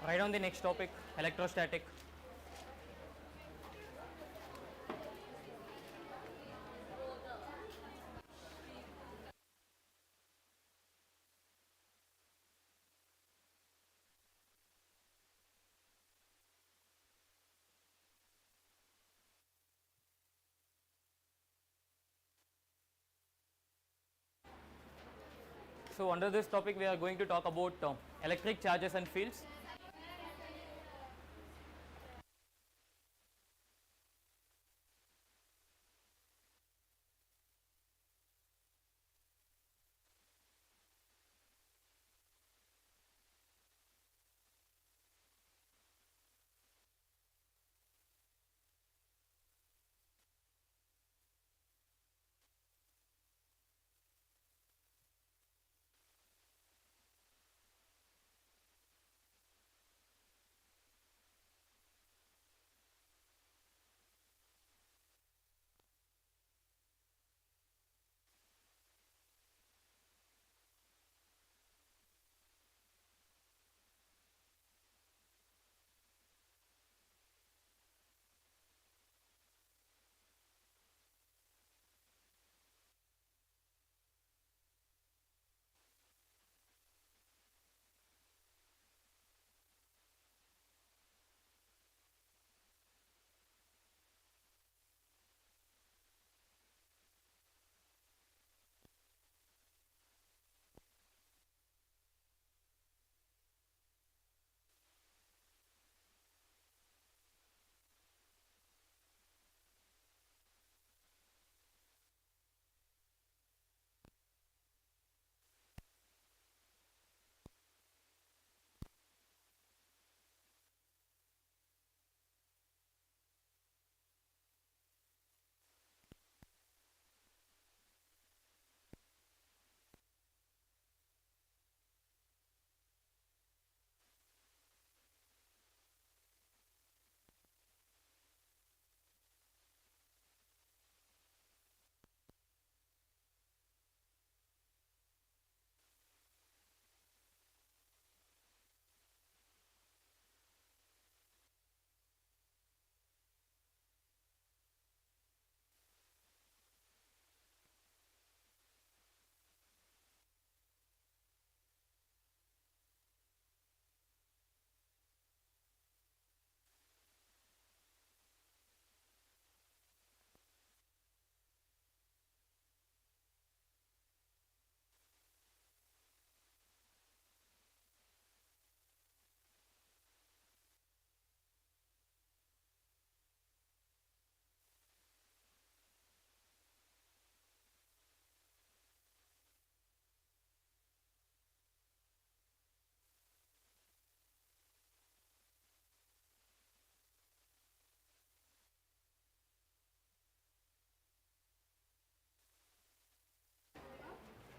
Right on the next topic, electrostatic. So under this topic we are going to talk about electric charges and fields.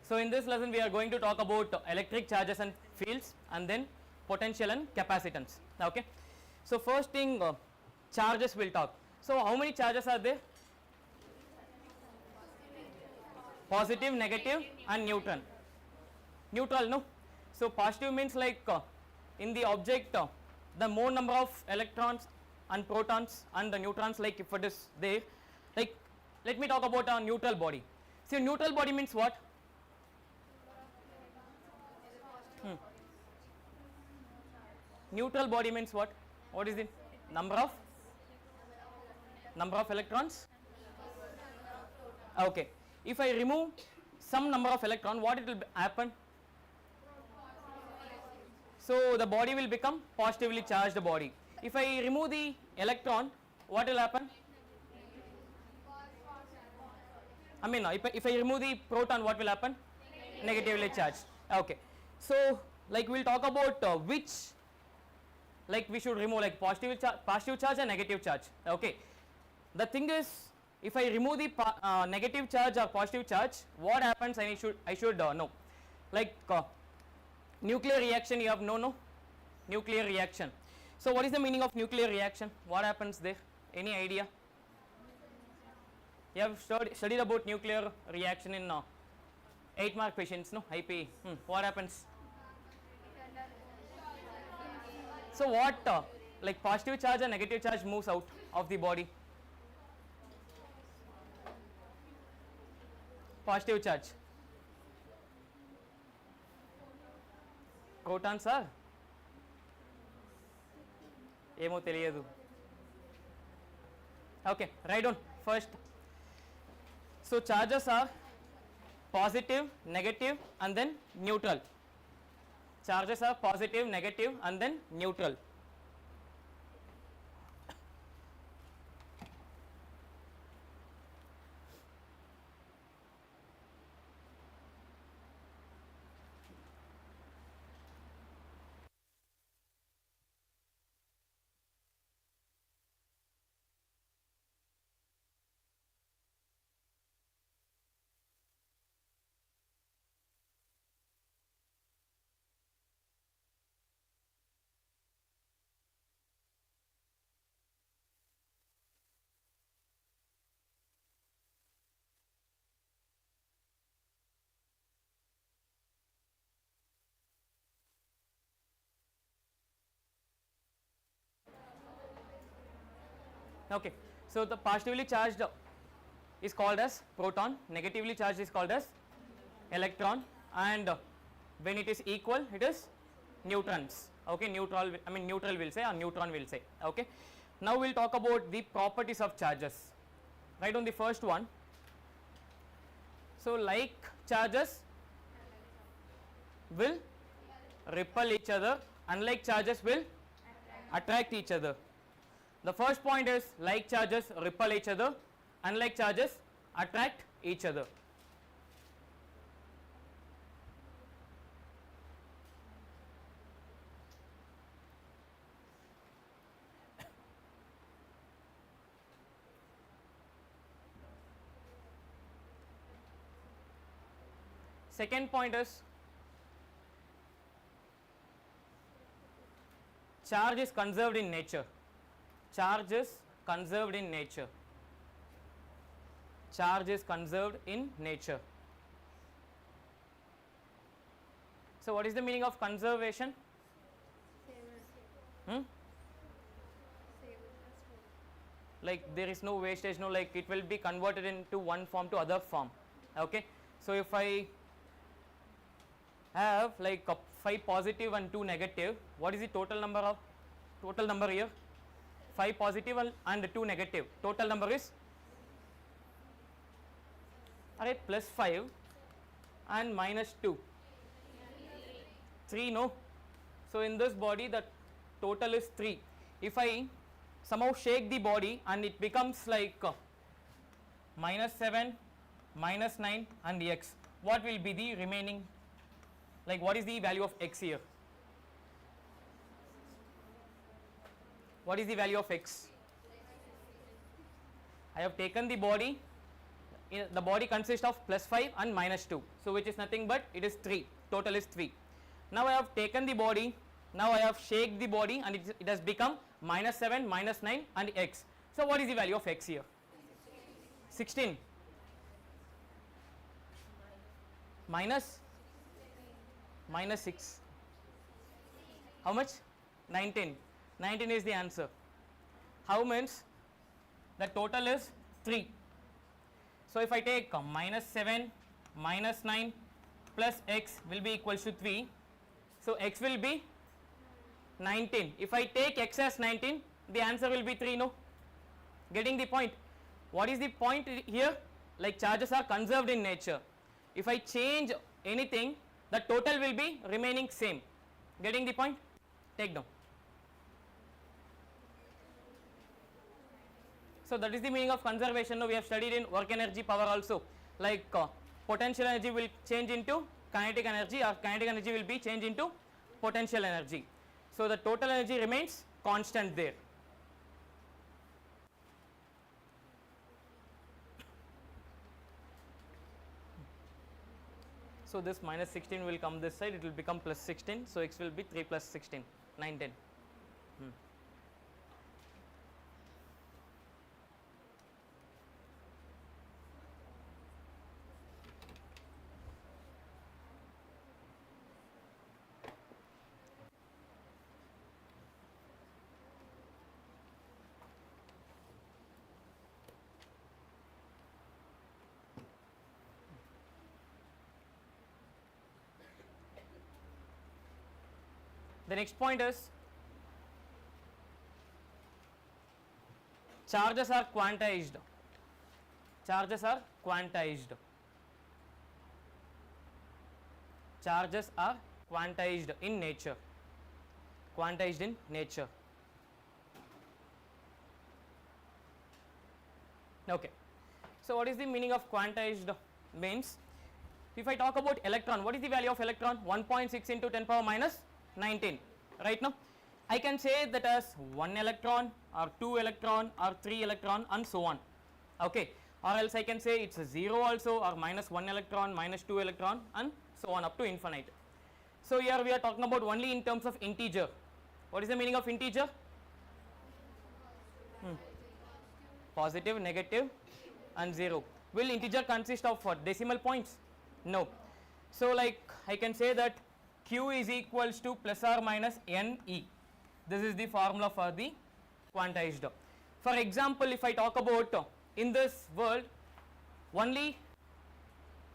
So in this lesson we are going to talk about electric charges and fields, and then potential and capacitance. Okay. So first thing, charges we'll talk. So how many charges are there? Positive, negative and neutral. Neutral, no? So positive means like in the object the more number of electrons and protons, and the neutrons, like if it is there, like let me talk about a neutral body. See, neutral body means what? Neutral body means what? What is it? Number of electrons? Okay. If I remove some number of electron, what it will happen? So the body will become positively charged body. If I remove the electron, what will happen? I mean, if I remove the proton, what will happen? Negatively charged. Okay. So like we'll talk about which, like we should remove, like positive charge and negative charge. Okay. The thing is, if I remove the negative charge or positive charge, what happens? I should know. Like nuclear reaction, you have no nuclear reaction. So what is the meaning of nuclear reaction? What happens there? Any idea? You have studied about nuclear reaction in 8-mark questions, no? IP. What happens? So what like positive charge and negative charge moves out of the body? Positive charge. Protons are ఏమో తెలియదు. Okay, write down first. So charges are positive, negative and then neutral. Charges are positive, negative and then neutral. Okay, so the positively charged is called as proton, negatively charged is called as electron, and when it is equal it is neutrons. Okay, neutral, I mean neutral will say or neutron will say. Okay, now we will talk about the properties of charges. Write on the first one. So like charges will repel each other, unlike charges will attract each other. The first point is like charges repel each other, unlike charges attract each other. Second point is charge is conserved in nature. Charge is conserved in nature. Charge is conserved in nature. So what is the meaning of conservation? Like there is no wastage, no, like it will be converted into one form to other form. Okay, so if I have like 5 positive and 2 negative, what is the total number here? 5 positive and 2 negative, total number is plus 5 and minus 2, 3, no? So in this body the total is 3. If I somehow shake the body and it becomes like minus 7, minus 9 and x, what will be the remaining, like what is the value of x here? What is the value of x? I have taken the body, the body consists of plus 5 and minus 2, so which is nothing but it is 3, total is 3. Now I have taken the body, now I have shaked the body and it has become minus 7, minus 9 and x. So what is the value of x here? 16 minus 6. How much? 19. 19 is the answer. How means the total is 3. So if I take minus 7 minus 9 plus x will be equals to 3. So x will be 19. If I take x as 19, the answer will be 3, no? Getting the point? What is the point here? Like charges are conserved in nature. If I change anything, the total will be remaining same. Getting the point? Take down. So that is the meaning of conservation. Now we have studied in work energy, power also. Like potential energy will change into kinetic energy, or kinetic energy will be changed into potential energy. So the total energy remains constant there. So this minus 16 will come this side, it will become plus 16. So x will be 3 plus 16, 9, 10. The next point is charges are quantized. Charges are quantized. Charges are quantized in nature. Quantized in nature. Okay. So what is the meaning of quantized means? If I talk about electron, what is the value of electron? 1.6 into 10 power minus 19. Right now, I can say that as 1 electron or 2 electron or 3 electron and so on. Okay. Or else I can say it's a 0 also, or minus 1 electron, minus 2 electron and so on up to infinite. So here we are talking about only in terms of integer. What is the meaning of integer? Positive, negative and 0. Will integer consist of what? Decimal points? No. So like I can say that Q is equals to plus or minus NE. This is the formula for the quantized. For example, if I talk about in this world only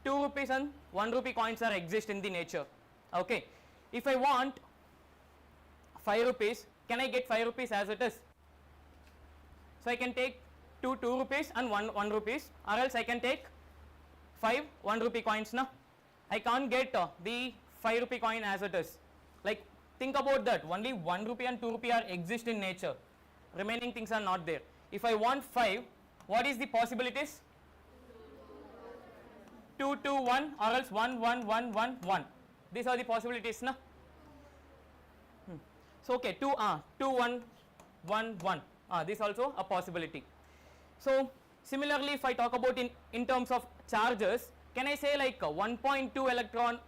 2 rupees and 1 rupee coins are exist in the nature. Okay. If I want 5 rupees, can I get 5 rupees as it is? So I can take 2 rupees and 1 rupees, or else I can take 5 1 rupee coins. Now I can't get the 5 rupee coin as it is. Like think about that, only 1 rupee and 2 rupee are exist in nature, remaining things are not there. If I want 5, what is the possibilities? 2 2 1 or else 1 1 1 1 1. These are the possibilities. Na? So okay, 2 1 1 1, this also a possibility. So similarly, if I talk about in terms of charges, can I say like 1.2 electron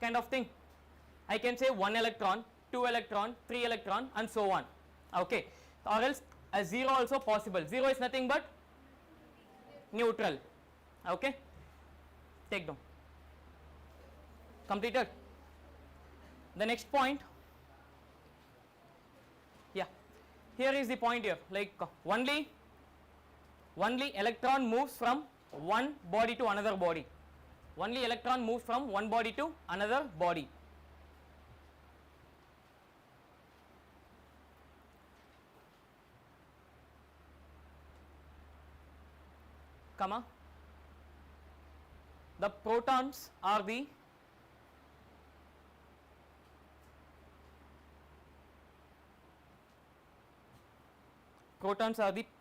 kind of thing? I can say 1 electron, 2 electron, 3 electron and so on. Okay. Or else a 0 also possible. 0 is nothing but neutral. Okay. Take down. Completed. The next point. Yeah. Here is the point here. Like only electron moves from one body to another body. Only electron moves from one body to another body. Comma. The protons are the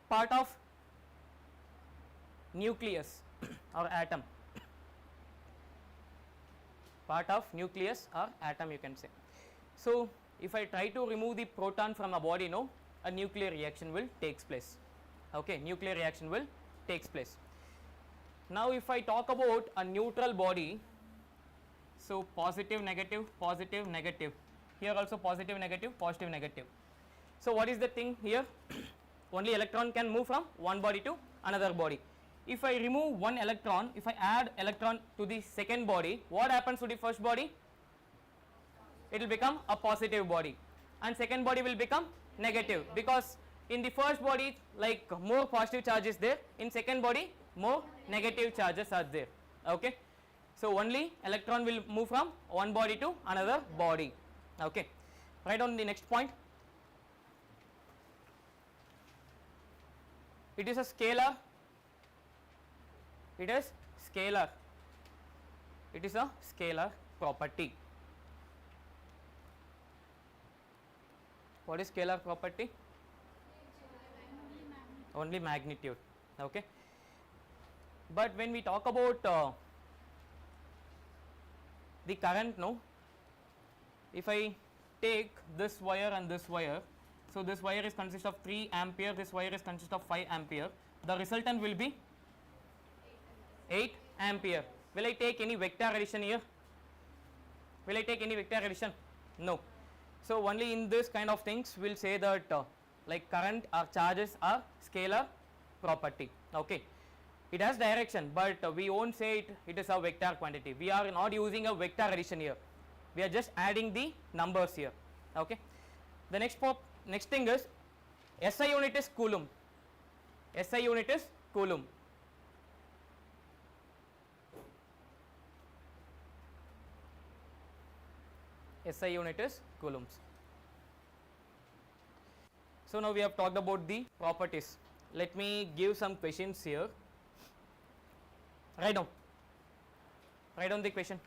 part of nucleus or atom. Part of nucleus or atom, you can say. So if I try to remove the proton from a body, no, a nuclear reaction will takes place. Okay, nuclear reaction will takes place. Now if I talk about a neutral body, so positive, negative, positive, negative. Here also positive, negative, positive, negative. So what is the thing here? Only electron can move from one body to another body. If I remove one electron, if I add electron to the second body, what happens to the first body? It will become a positive body, and second body will become negative, because in the first body like more positive charge is there, in second body more negative charges are there. Okay. So only electron will move from one body to another body. Okay. Write down the next point. It is a scalar. It is scalar. It is a scalar property. What is scalar property? Only magnitude. Okay. But when we talk about the current, no, if I take this wire and this wire, so this wire is consist of 3 ampere, this wire is consist of 5 ampere, the resultant will be 8 ampere. Will I take any vector addition here? Will I take any vector addition? No. So only in this kind of things we'll say that like current or charges are scalar property. Okay. It has direction, but we won't say it is a vector quantity. We are not using a vector addition here. We are just adding the numbers here. Okay. The next thing is SI unit is Coulomb. SI unit is Coulomb. SI unit is Coulombs. So now we have talked about the properties. Let me give some questions here. Write down. Write down the question.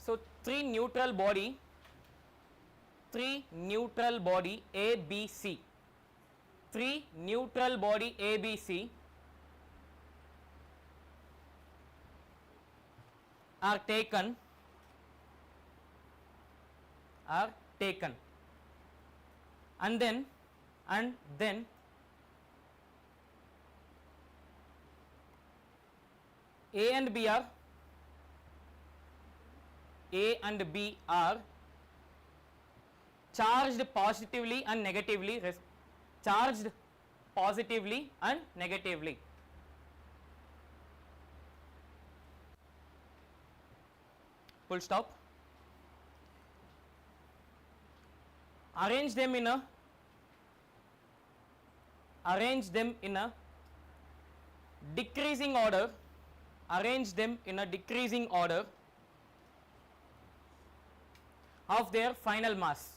So three neutral body A, B, C. Three neutral body A, B, C are taken and then A and B are charged positively and negatively, full stop. Arrange them in a decreasing order. Arrange them in a decreasing order of their final mass.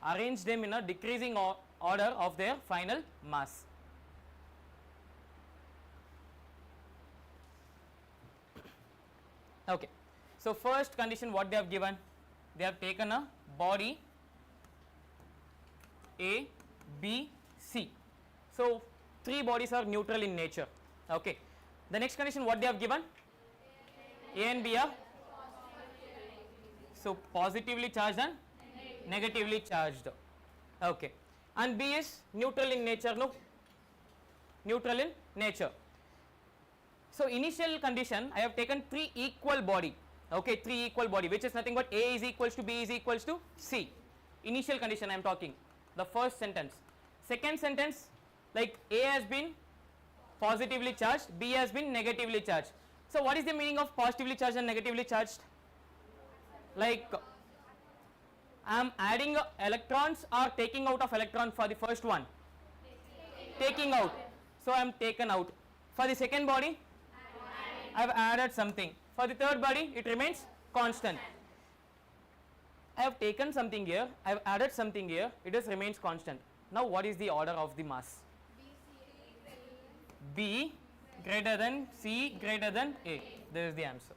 Arrange them in a decreasing order of their final mass. Okay. So first condition, what they have given, they have taken a body A, B, C. So three bodies are neutral in nature. Okay. The next condition, what they have given, A and B are so positively charged and negatively charged. Okay. And B is neutral in nature, no? Neutral in nature. So initial condition, I have taken three equal body. Okay, three equal body, which is nothing but A is equals to B is equals to C. Initial condition I am talking. The first sentence. Second sentence, like A has been positively charged, B has been negatively charged. So what is the meaning of positively charged and negatively charged? Like I am adding electrons or taking out of electron for the first one? Taking out. So I am taken out. For the second body, I have added something. For the third body, it remains constant. I have taken something here, I have added something here, it just remains constant. Now what is the order of the mass? B greater than C greater than A. There is the answer.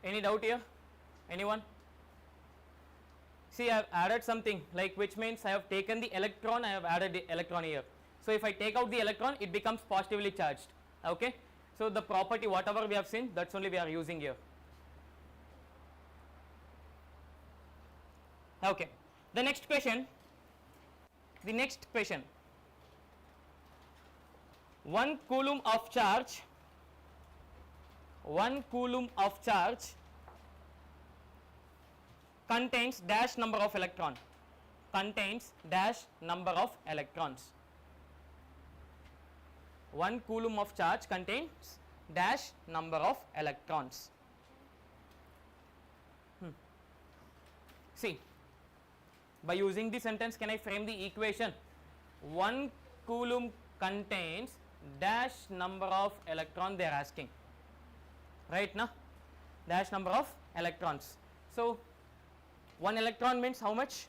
Any doubt here? Anyone? See, I have added something, like, which means I have taken the electron, I have added the electron here. So if I take out the electron, it becomes positively charged. Okay. So the property, whatever we have seen, that's only we are using here. Okay. The next question. 1 coulomb of charge contains dash number of electrons. 1 coulomb of charge contains dash number of electrons. See, by using the sentence, can I frame the equation? 1 coulomb contains dash number of electron, they are asking, right? Now dash number of electrons. So 1 electron means how much?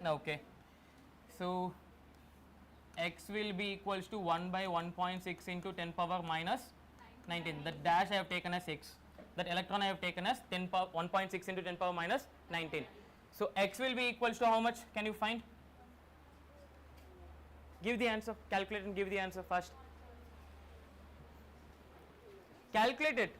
Okay. So x will be equals to 1 by 1.6 into 10 power minus 19. That dash I have taken as x. That electron I have taken as 1.6 into 10 power minus 19. So x will be equals to how much? Can you find? Give the answer. Calculate and give the answer first. Calculate it.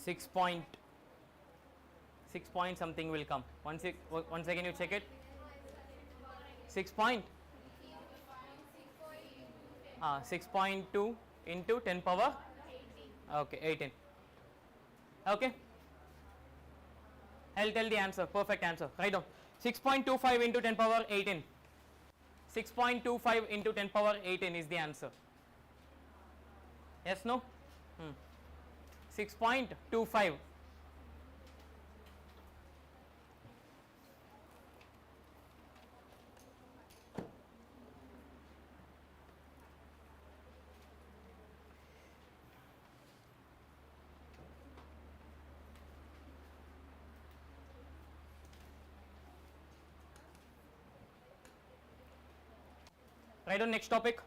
6 point something will come. Once again you check it. 6 point 6.2 into 10 power, okay, 18. Okay, I'll tell the answer, perfect answer. Write down 6.25 into 10 power 18. 6.25 into 10 power 18 is the answer. Yes, no? 6.25. Right on, next topic.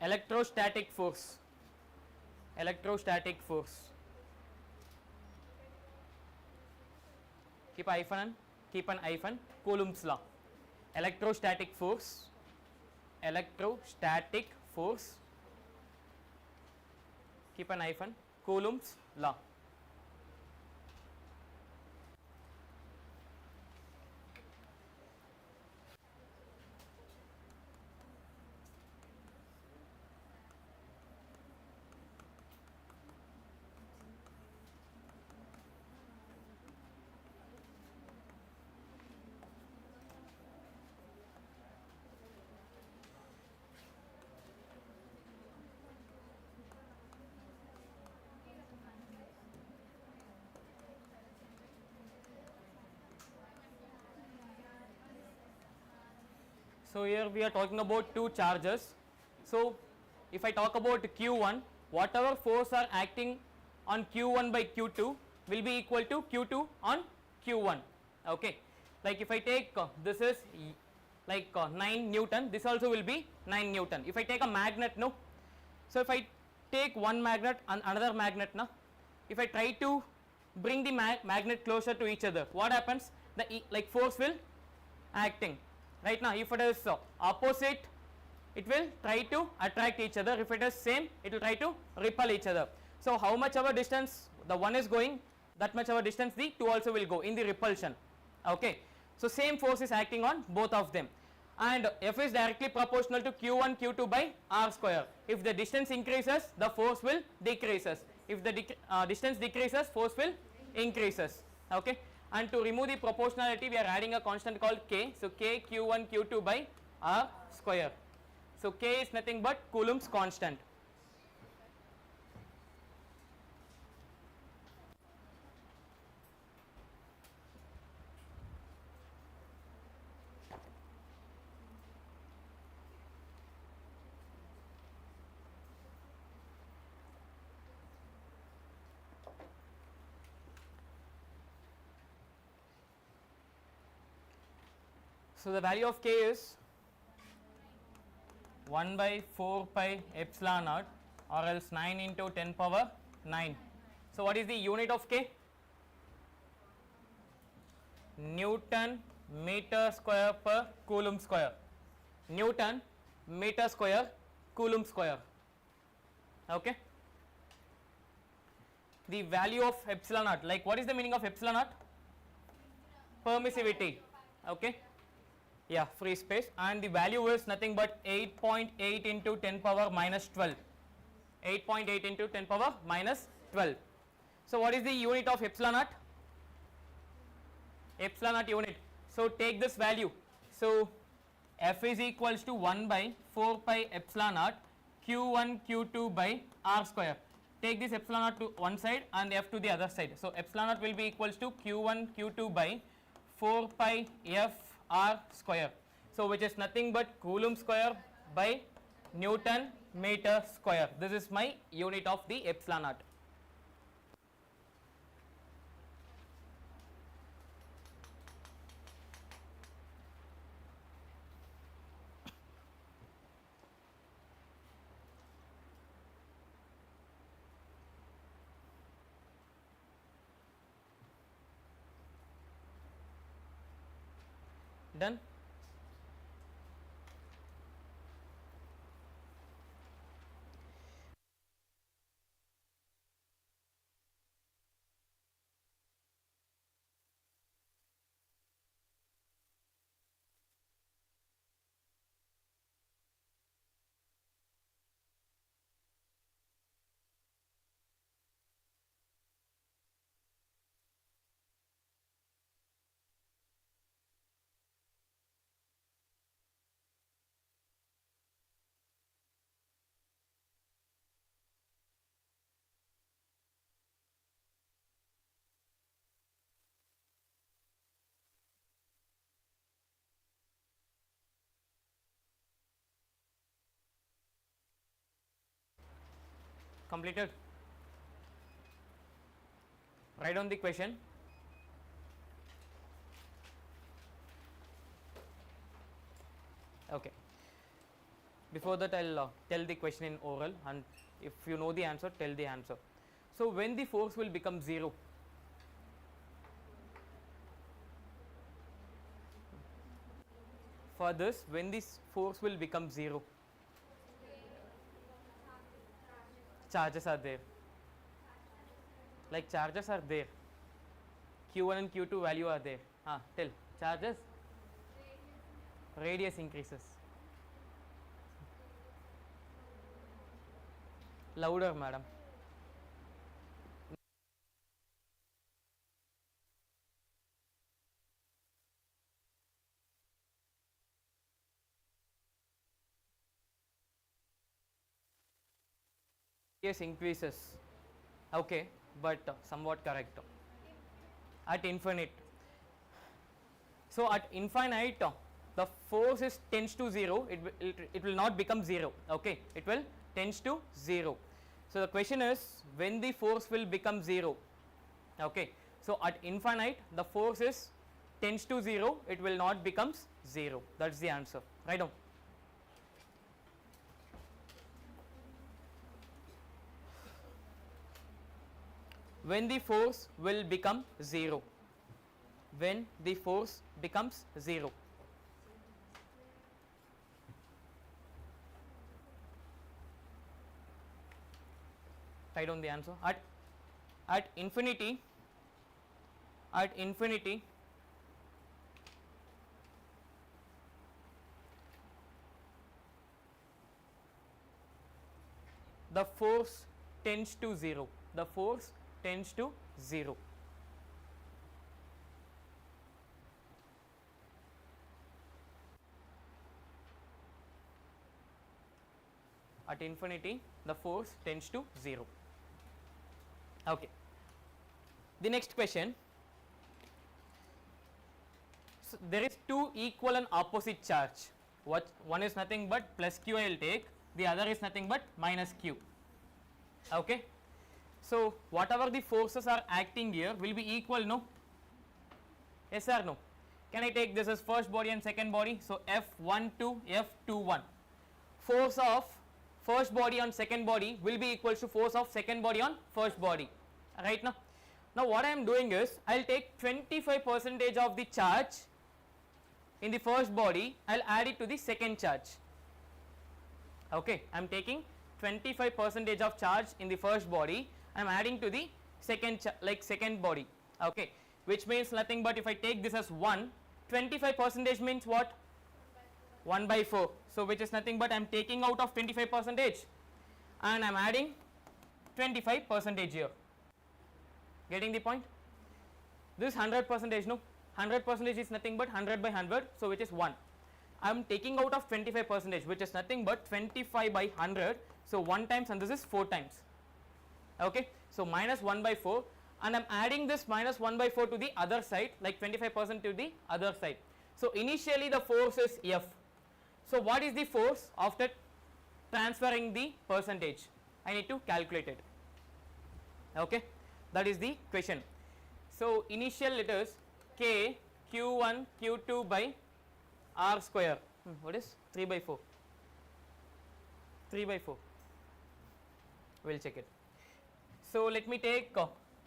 Electrostatic force. Electrostatic force. Keep an hyphen. Coulomb's law. Electrostatic force. Electrostatic force. Keep an hyphen. Coulomb's law. So here we are talking about two charges. So if I talk about Q1, whatever force are acting on Q1 by Q2 will be equal to Q2 on Q1. Okay, like if I take this is like 9 Newton, this also will be 9 Newton. If I take a magnet, no, so if I take one magnet and another magnet, now if I try to bring the magnet closer to each other, what happens? The like force will acting. Right now, if it is opposite, it will try to attract each other. If it is same, it will try to repel each other. So how much our distance the one is going, that much our distance the two also will go in the repulsion. Okay, so same force is acting on both of them, and F is directly proportional to Q1 Q2 by R square. If the distance increases, the force will decreases. If the distance decreases, force will increases. Okay. And to remove the proportionality, we are adding a constant called K. So K Q1 Q2 by R square. So K is nothing but Coulomb's constant. So the value of K is 1 by 4 pi epsilon naught, or else 9 into 10 power 9. So what is the unit of K? Newton meter square per Coulomb square. Newton meter square Coulomb square. Okay. The value of epsilon naught, like what is the meaning of epsilon naught? Permissivity. Okay. Yeah, free space, and the value is nothing but 8.8 into 10 power minus 12. 8.8 into 10 power minus 12. So what is the unit of epsilon naught? Epsilon naught unit. So take this value. So F is equals to 1 by 4 pi epsilon naught Q1 Q2 by R square. Take this epsilon naught to one side and F to the other side. So epsilon naught will be equals to Q1 Q2 by 4 pi F R square. So which is nothing but Coulomb square by Newton meter square. This is my unit of the epsilon naught. Done. Completed? Write down the question. Okay. Before that, I'll tell the question in oral, and if you know the answer, tell the answer. So, when the force will become 0? For this, when this force will become 0? Charges are there. Like charges are there. Q1 and Q2 value are there. Tell. Charges? Radius increases. Louder, madam. Radius increases. Okay, but somewhat correct. At infinite. So at infinite, the force is tends to 0. It will not become 0. Okay, it will tends to 0. So the question is, when the force will become 0? Okay, so at infinite, the force is tends to 0. It will not becomes 0. That's the answer. Write down. When the force will become 0? When the force becomes 0? Write down the answer. At infinity, the force tends to 0. The force tends to 0. At infinity, the force tends to 0. Okay. The next question. So there is two equal and opposite charge. One is nothing but plus q I will take, the other is nothing but minus q. Okay. So whatever the forces are acting here will be equal, no? Yes or no? Can I take this as first body and second body? So F12, F21. Force of first body on second body will be equal to force of second body on first body. Right now? Now what I am doing is, I will take 25% of the charge in the first body, I will add it to the second charge. Okay, I am taking 25% of charge in the first body, I am adding to the second body. Okay, which means nothing but if I take this as 1, 25% means what? 1 by 4. So which is nothing but I am taking out of 25% and I am adding 25% here. Getting the point? This 100%, no? 100% is nothing but 100 by 100, so which is 1. I am taking out of 25%, which is nothing but 25 by 100, so 1 times and this is 4 times. Okay, so minus 1 by 4, and I am adding this minus 1 by 4 to the other side, like 25% to the other side. So initially the force is F. So what is the force after transferring the percentage? I need to calculate it. Okay, that is the question. So initial it is K Q1 Q2 by R square. What is 3 by 4? 3 by 4. We will check it. So let me take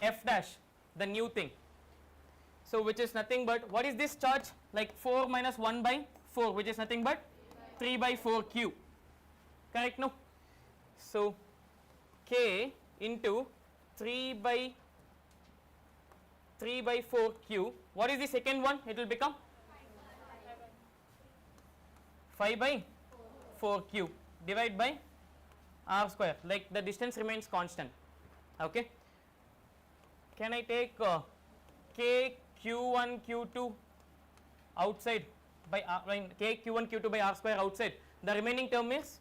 F dash, the new thing. So which is nothing but, what is this charge? Like 4 minus 1 by 4, which is nothing but 3 by 4 Q. Correct, no? So K into 3 by 4 Q. What is the second one? It will become 5 by 4 Q. Divide by R square. Like the distance remains constant. Okay. Can I take K Q1 Q2 outside by R, K Q1 Q2 by R square outside? The remaining term is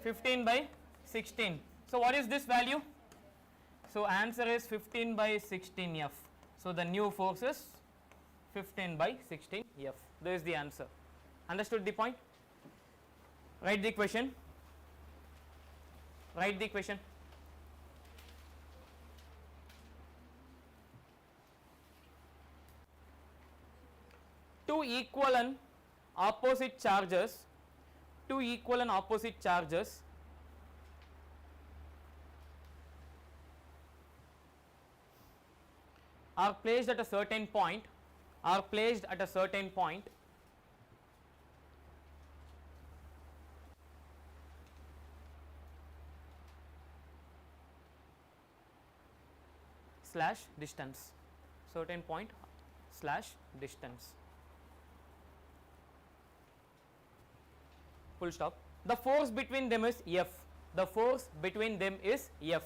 15 by 16. So what is this value? So answer is 15 by 16 F. So the new force is 15 by 16 F. There is the answer. Understood the point? Write the question. Write the question. two equal and opposite charges, two equal and opposite charges are placed at a certain point, are placed at a certain point slash distance, certain point slash distance, full stop. The force between them is F, the force between them is F,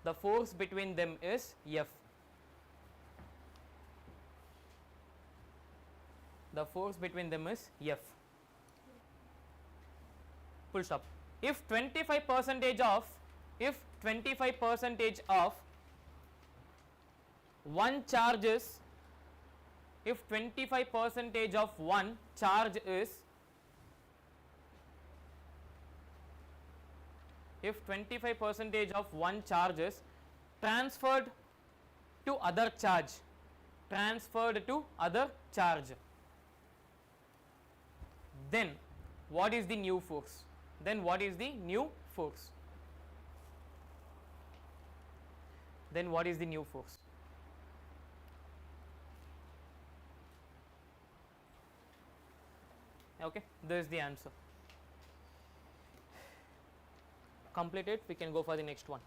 the force between them is F, the force between them is F, full stop. If 25% of, if 25% of one charge is, if 25% of one charge is, if 25% of one charge is transferred to other charge, transferred to other charge, then what is the new force? Then what is the new force? Then what is the new force? Okay, this is the answer. Complete it, we can go for the next one.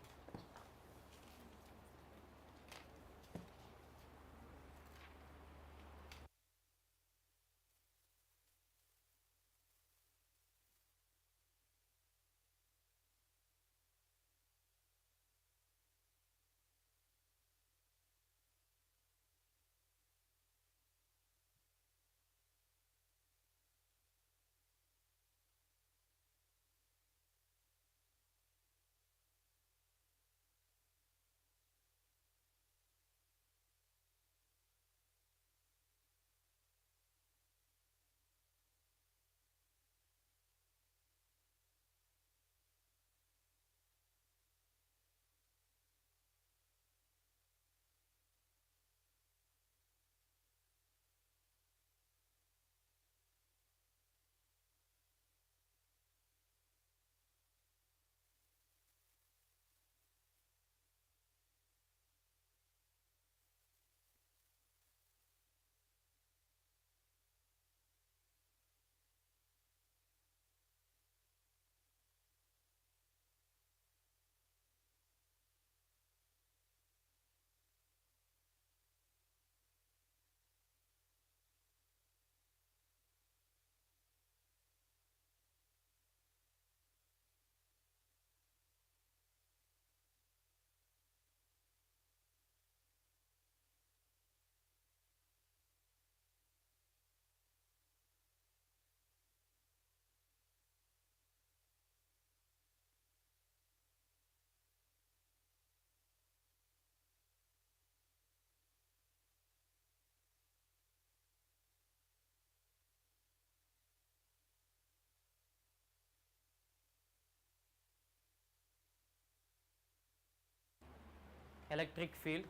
Electric field,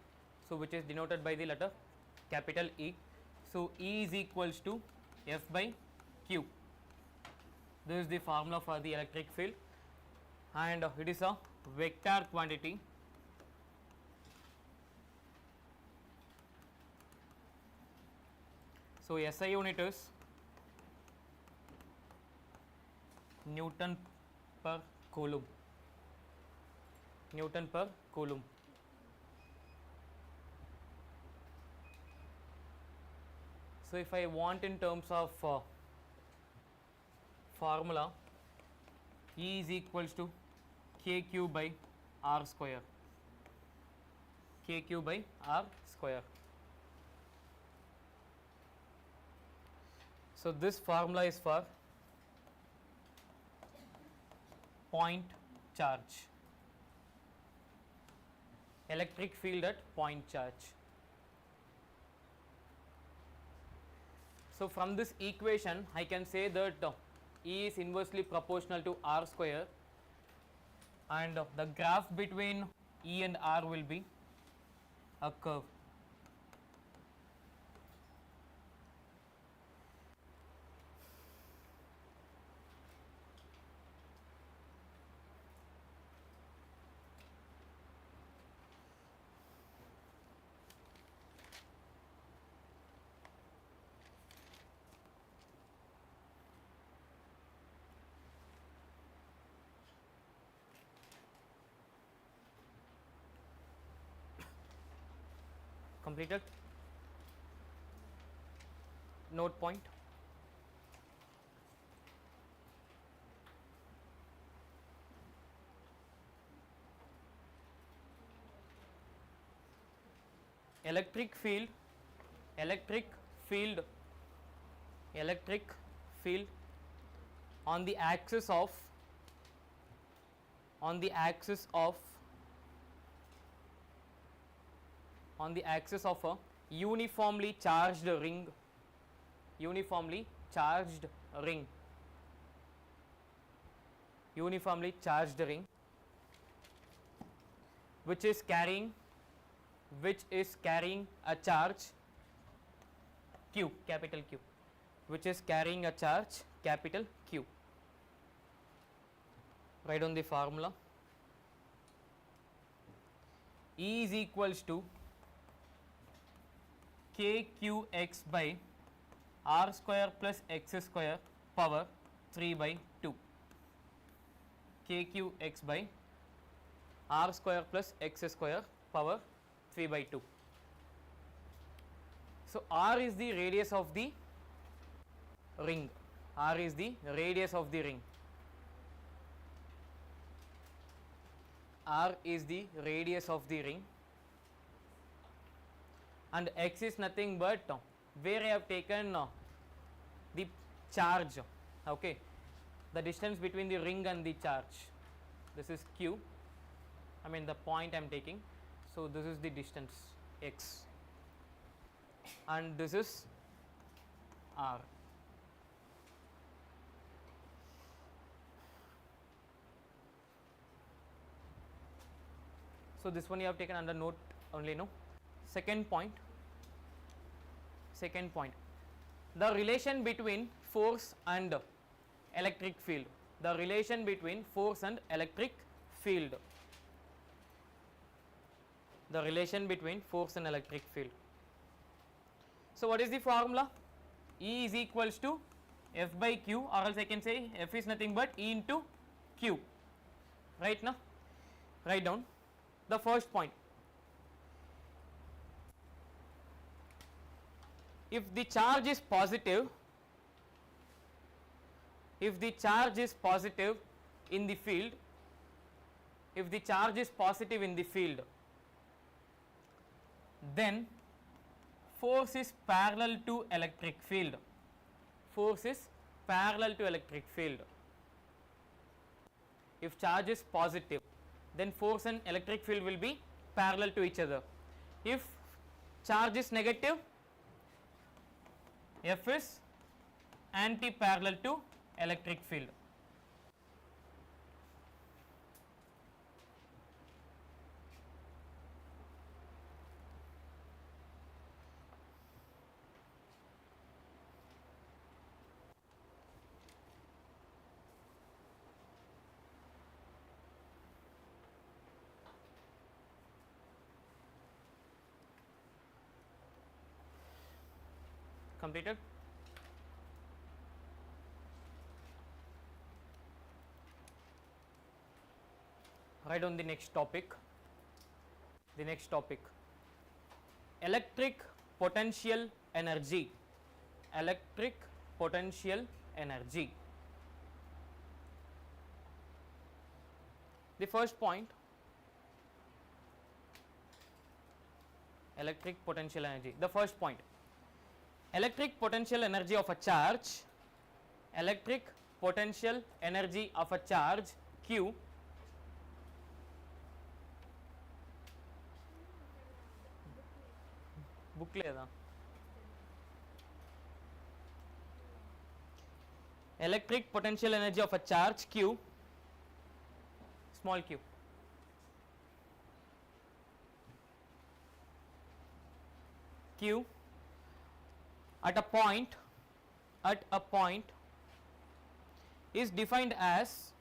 so which is denoted by the letter capital E. So E is equals to F by Q. This is the formula for the electric field, and it is a vector quantity. So SI unit is Newton per Coulomb, Newton per Coulomb. So if I want in terms of formula, E is equals to KQ by R square, KQ by R square. So this formula is for point charge, electric field at point charge. So from this equation I can say that E is inversely proportional to R square, and the graph between E and R will be a curve. Completed. Note point. Electric field, electric field, electric field on the axis of on the axis of on the axis of a uniformly charged ring, uniformly charged ring, uniformly charged ring, which is carrying a charge Q, capital Q, which is carrying a charge capital Q. Write down the formula. E is equals to KQX by R square plus X square power 3 by 2. KQX by R square plus X square power 3 by 2. So R is the radius of the ring. R is the radius of the ring. R is the radius of the ring, and X is nothing but where I have taken the charge, okay, the distance between the ring and the charge. This is Q, I mean the point I am taking. So this is the distance X, and this is R. So this one you have taken under note only, no? Second point, the relation between force and electric field, the relation between force and electric field, the relation between force and electric field. So what is the formula? E is equals to F by Q, or else I can say F is nothing but E into Q, right now? Write down the first point. If the charge is positive, if the charge is positive in the field, if the charge is positive in the field, then force is parallel to electric field. Force is parallel to electric field. If charge is positive, then force and electric field will be parallel to each other. If charge is negative, F is anti-parallel to electric field. Completed? Write on the next topic. The next topic, electric potential energy. Electric potential energy. The first point, electric potential energy. The first point, electric potential energy of a charge, electric potential energy of a charge Q book leda, electric potential energy of a charge Q, small q, Q at a point is defined as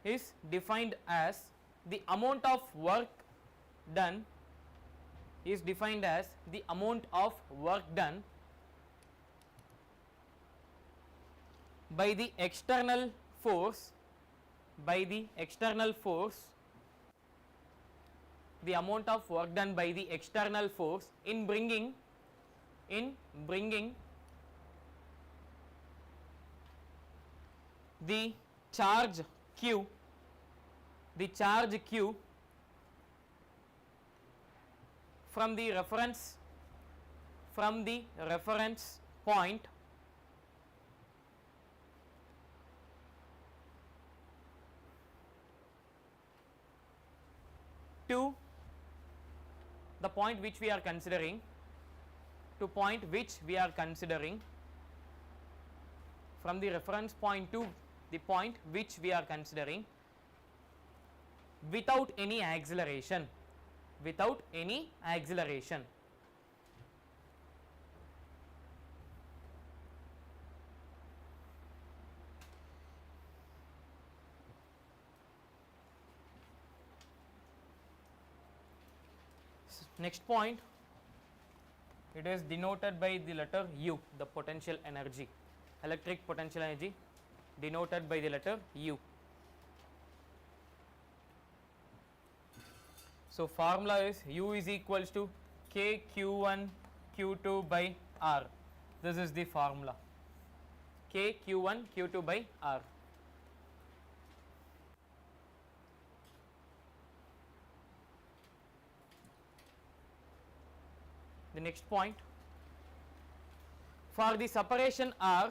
the amount of work done, is defined as the amount of work done by the external force the amount of work done by the external force in bringing the charge q from the reference point to the point which we are considering, from the reference point to the point which we are considering, without any acceleration. Next point, it is denoted by the letter U, the potential energy, electric potential energy denoted by the letter U. So formula is U is equals to K Q1 Q2 by R. This is the formula, K Q1 Q2 by R. The next point, for the separation R,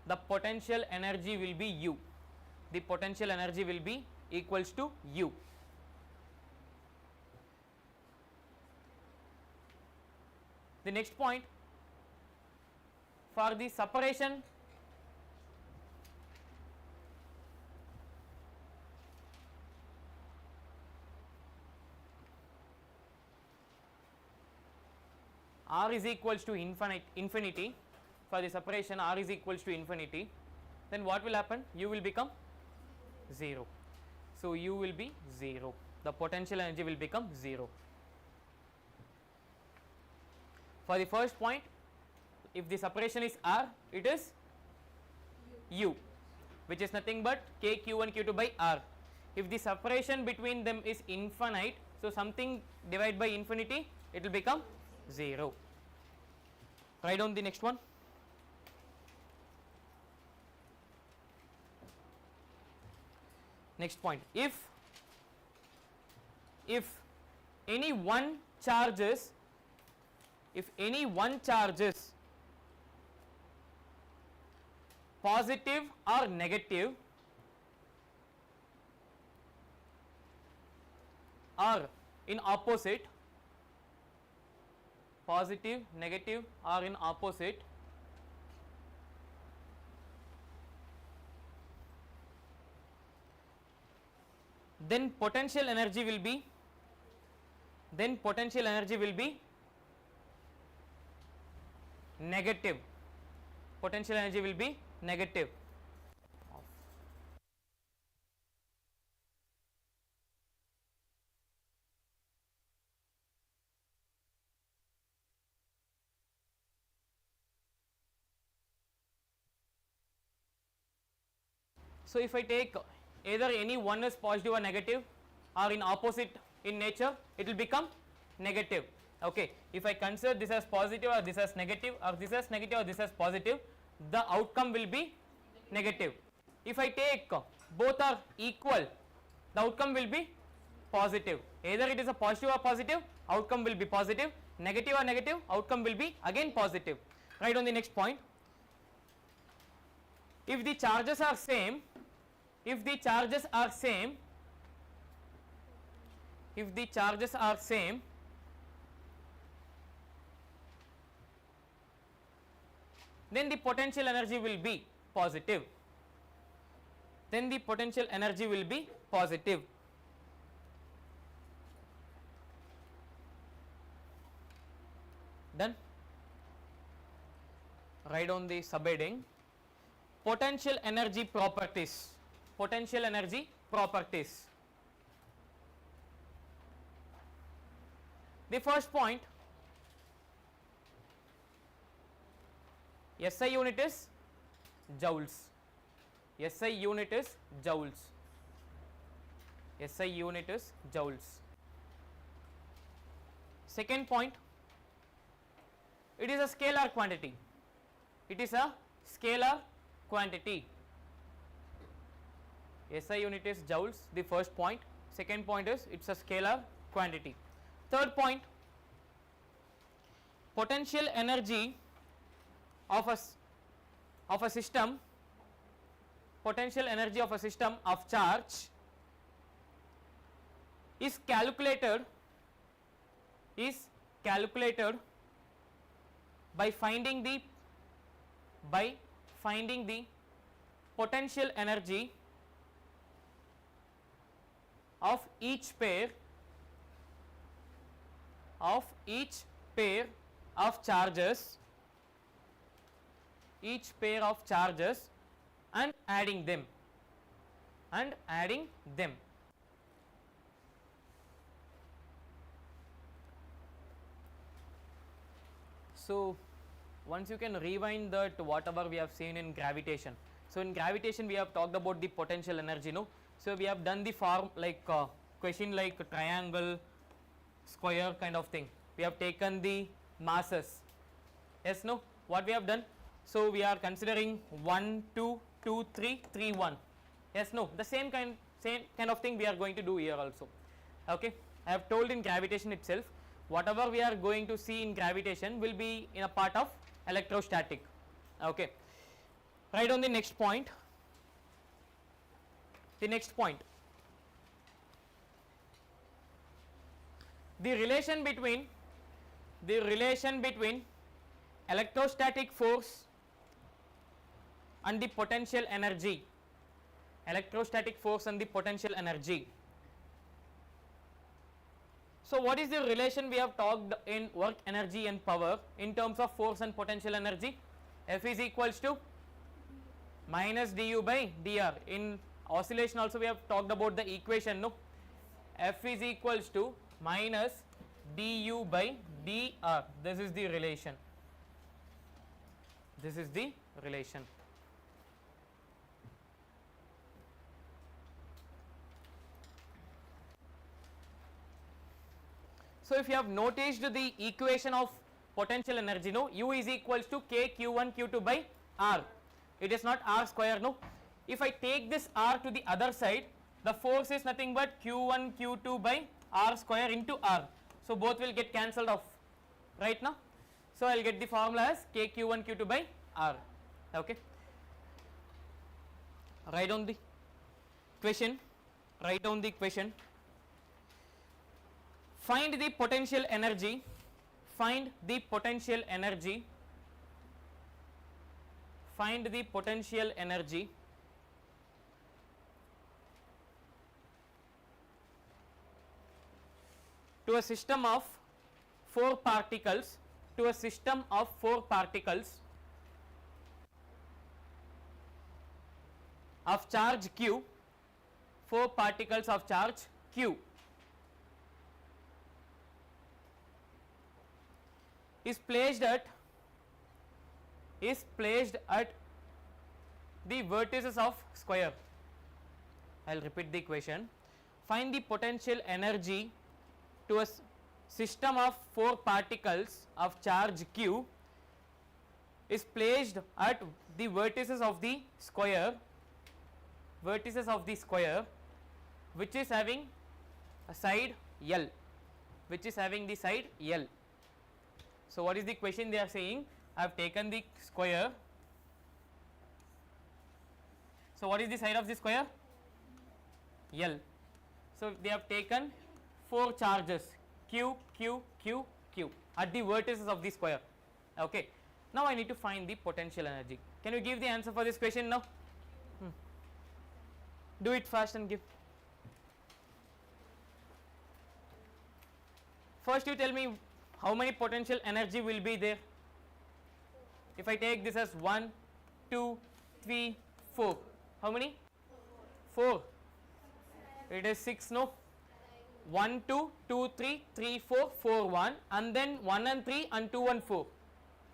the potential energy will be U. The potential energy will be equals to U. The next point, for the separation R is equals to infinity, for the separation R is equals to infinity, then what will happen? U will become 0. So U will be 0. The potential energy will become 0. For the first point, if the separation is R, it is U, which is nothing but K Q1 Q2 by R. If the separation between them is infinite, so something divided by infinity, it will become 0. Write down the next one. Next point, if any one charges positive or negative, or in opposite, positive, negative or in opposite, then potential energy will be negative. Potential energy will be negative. So if I take either any one is positive or negative, or in opposite in nature, it will become negative. Okay, if I consider this as positive or this as negative, or this as negative or this as positive, the outcome will be negative. If I take both are equal, the outcome will be positive. Either it is a positive or positive, outcome will be positive. Negative or negative, outcome will be again positive. Right on the next point. If the charges are same, then the potential energy will be positive. Done. Write down the subheading, potential energy properties. The first point, SI unit is joules. SI unit is joules. SI unit is joules. Second point, it is a scalar quantity. It is a scalar quantity. SI unit is joules, the first point. Second point is it's a scalar quantity. Third point, potential energy of a system, potential energy of a system of charge is calculated by finding the potential energy of each pair of charges, and adding them. So once you can rewind that whatever we have seen in gravitation. So in gravitation we have talked about the potential energy, no? So we have done the form like question like triangle, square kind of thing. We have taken the masses. Yes, no? What we have done? So we are considering 1, 2, 2, 3, 3, 1. Yes, no? The same kind of thing we are going to do here also. Okay? I have told in gravitation itself, whatever we are going to see in gravitation will be in a part of electrostatic. Okay? Write on the next point. The next point, the relation between electrostatic force and the potential energy. Electrostatic force and the potential energy. So what is the relation we have talked in work, energy and power in terms of force and potential energy? F is equals to minus du by dr. In oscillation also we have talked about the equation, no? F is equals to minus du by dr. This is the relation. So if you have noticed the equation of potential energy, no, U is equals to K Q1 Q2 by R. It is not R square, no. If I take this R to the other side, the force is nothing but Q1 Q2 by R square into R. So both will get cancelled off, right now. So I will get the formula as K Q1 Q2 by R. Okay. Write down the question. Find the potential energy. To a system of four particles of charge Q, 4 particles of charge Q is placed at the vertices of square. I will repeat the equation. Find the potential energy to a system of 4 particles of charge Q is placed at the vertices of the square, which is having a side L, So what is the question they are saying? I have taken the square. So what is the side of the square? L. So they have taken 4 charges Q, Q, Q, Q at the vertices of the square. Okay. Now I need to find the potential energy. Can you give the answer for this question now? Do it fast and give. First you tell me how many potential energy will be there. If I take this as 1, 2, 3, 4. How many? 4. It is 6, no? 1, 2, 2, 3, 3, 4, 4, 1 and then 1 and 3 and 2 and 4.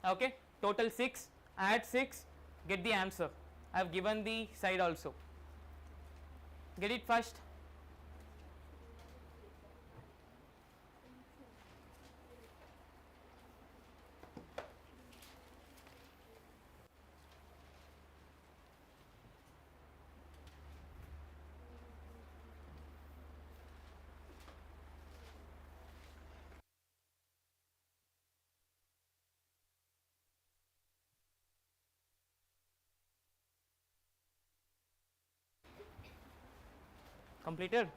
Okay. Total 6. add 6, get the answer. I have given the side also. Get it first. Completed.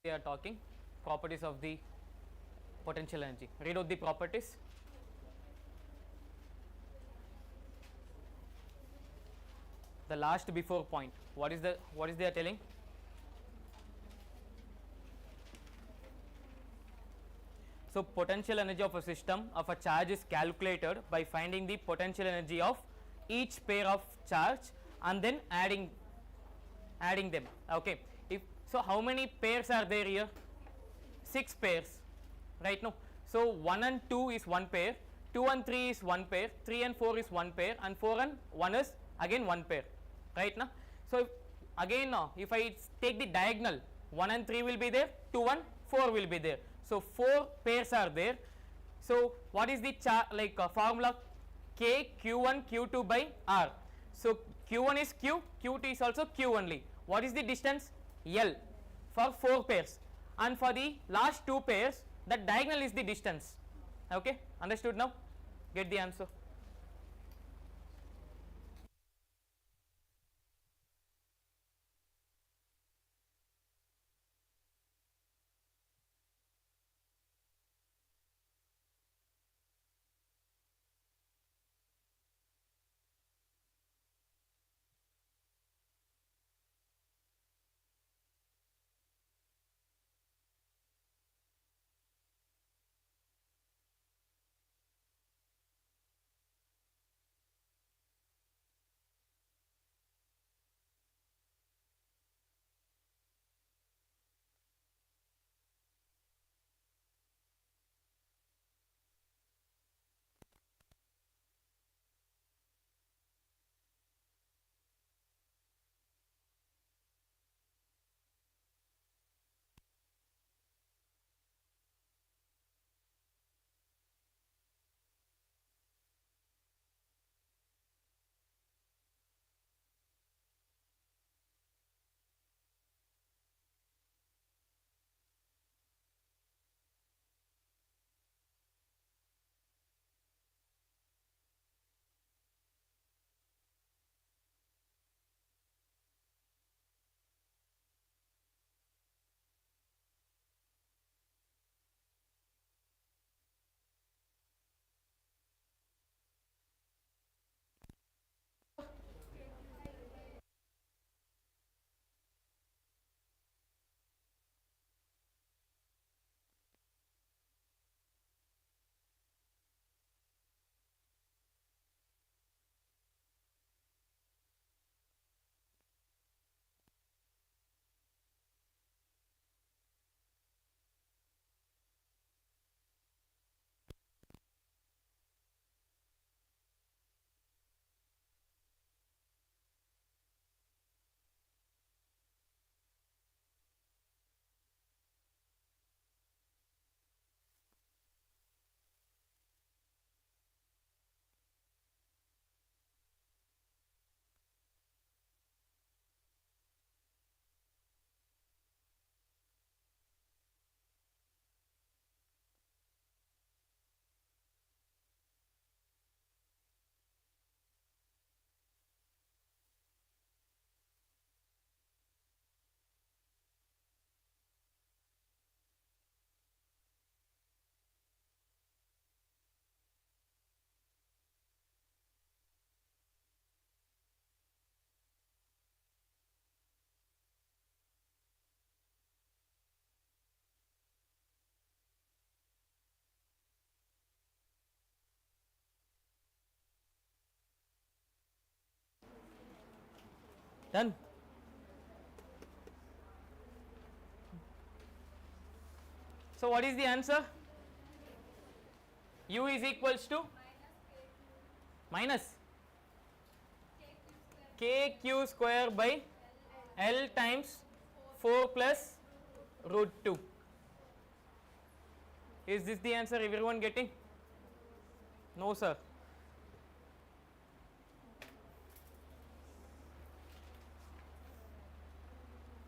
We are talking properties of the potential energy. Read out the properties. The last before point. What is they are telling? So potential energy of a system of a charge is calculated by finding the potential energy of each pair of charge and then adding them. Okay. If so, how many pairs are there here? 6 pairs, right? No. So 1 and 2 is one pair, 2 and 3 is one pair, 3 and 4 is one pair, and 4 and 1 is again one pair, right? Now, so again now if I take the diagonal, 1 and 3 will be there, 2 and 4 will be there. So 4 pairs are there. So what is the formula? K Q1 Q2 by R. So Q1 is Q, Q2 is also Q only. What is the distance? L for 4 pairs, and for the last 2 pairs the diagonal is the distance. Okay, understood now? Get the answer. Done. So what is the answer? U is equals to minus kq square by L times 4 plus root 2. Is this the answer everyone getting? No sir.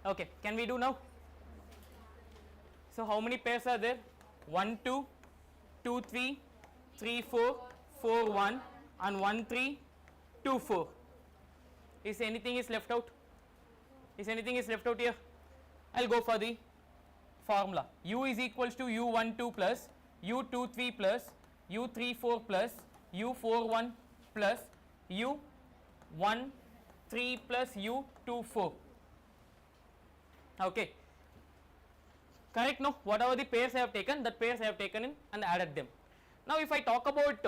Okay, can we do now? So how many pairs are there? 1 2 2 3 3 4 4 1 and 1 3 2 4. Is anything is left out? Is anything is left out here? I'll go for the formula. U is equals to U12 plus U23 plus U34 plus U41 plus U13 plus U24. Okay. Correct, no? Whatever the pairs I have taken, that pairs I have taken in and added them. Now if I talk about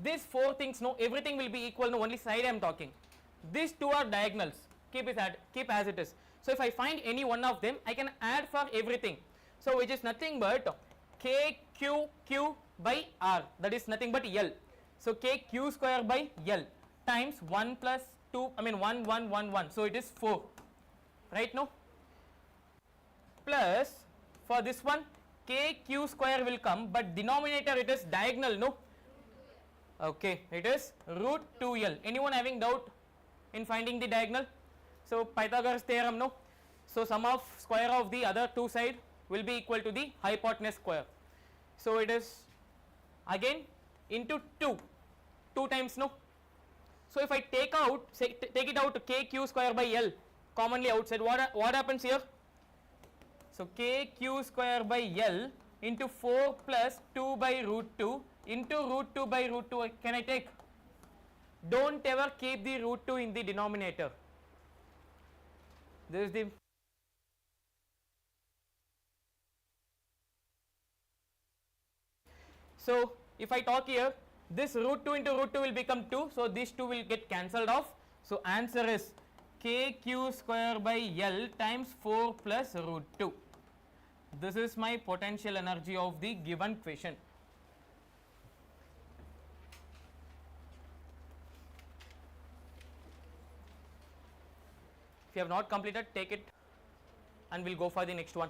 these four things, no, everything will be equal, no, only side I am talking. These two are diagonals, keep as it is. So if I find any one of them, I can add for everything. So which is nothing but KQQ by R, that is nothing but L. So KQ square by L times 1 plus 2, 1 1 1 1, so it is 4, right, no? Plus for this one kq square will come, but denominator it is diagonal, no? Okay, it is root 2l. Anyone having doubt in finding the diagonal? So Pythagoras theorem, no? So sum of square of the other two side will be equal to the hypotenuse square. So it is again into 2 times, no? So if I take out, say, take it out, kq square by l commonly outside, what happens here? So kq square by L into 4 plus 2 by root 2 into root 2 by root 2, can I take? Don't ever keep the root 2 in the denominator. This is the so if I talk here, this root 2 into root 2 will become 2, so these 2 will get cancelled off. So answer is kq square by L times 4 plus root 2. This is my potential energy of the given question. If you have not completed, take it and we'll go for the next one.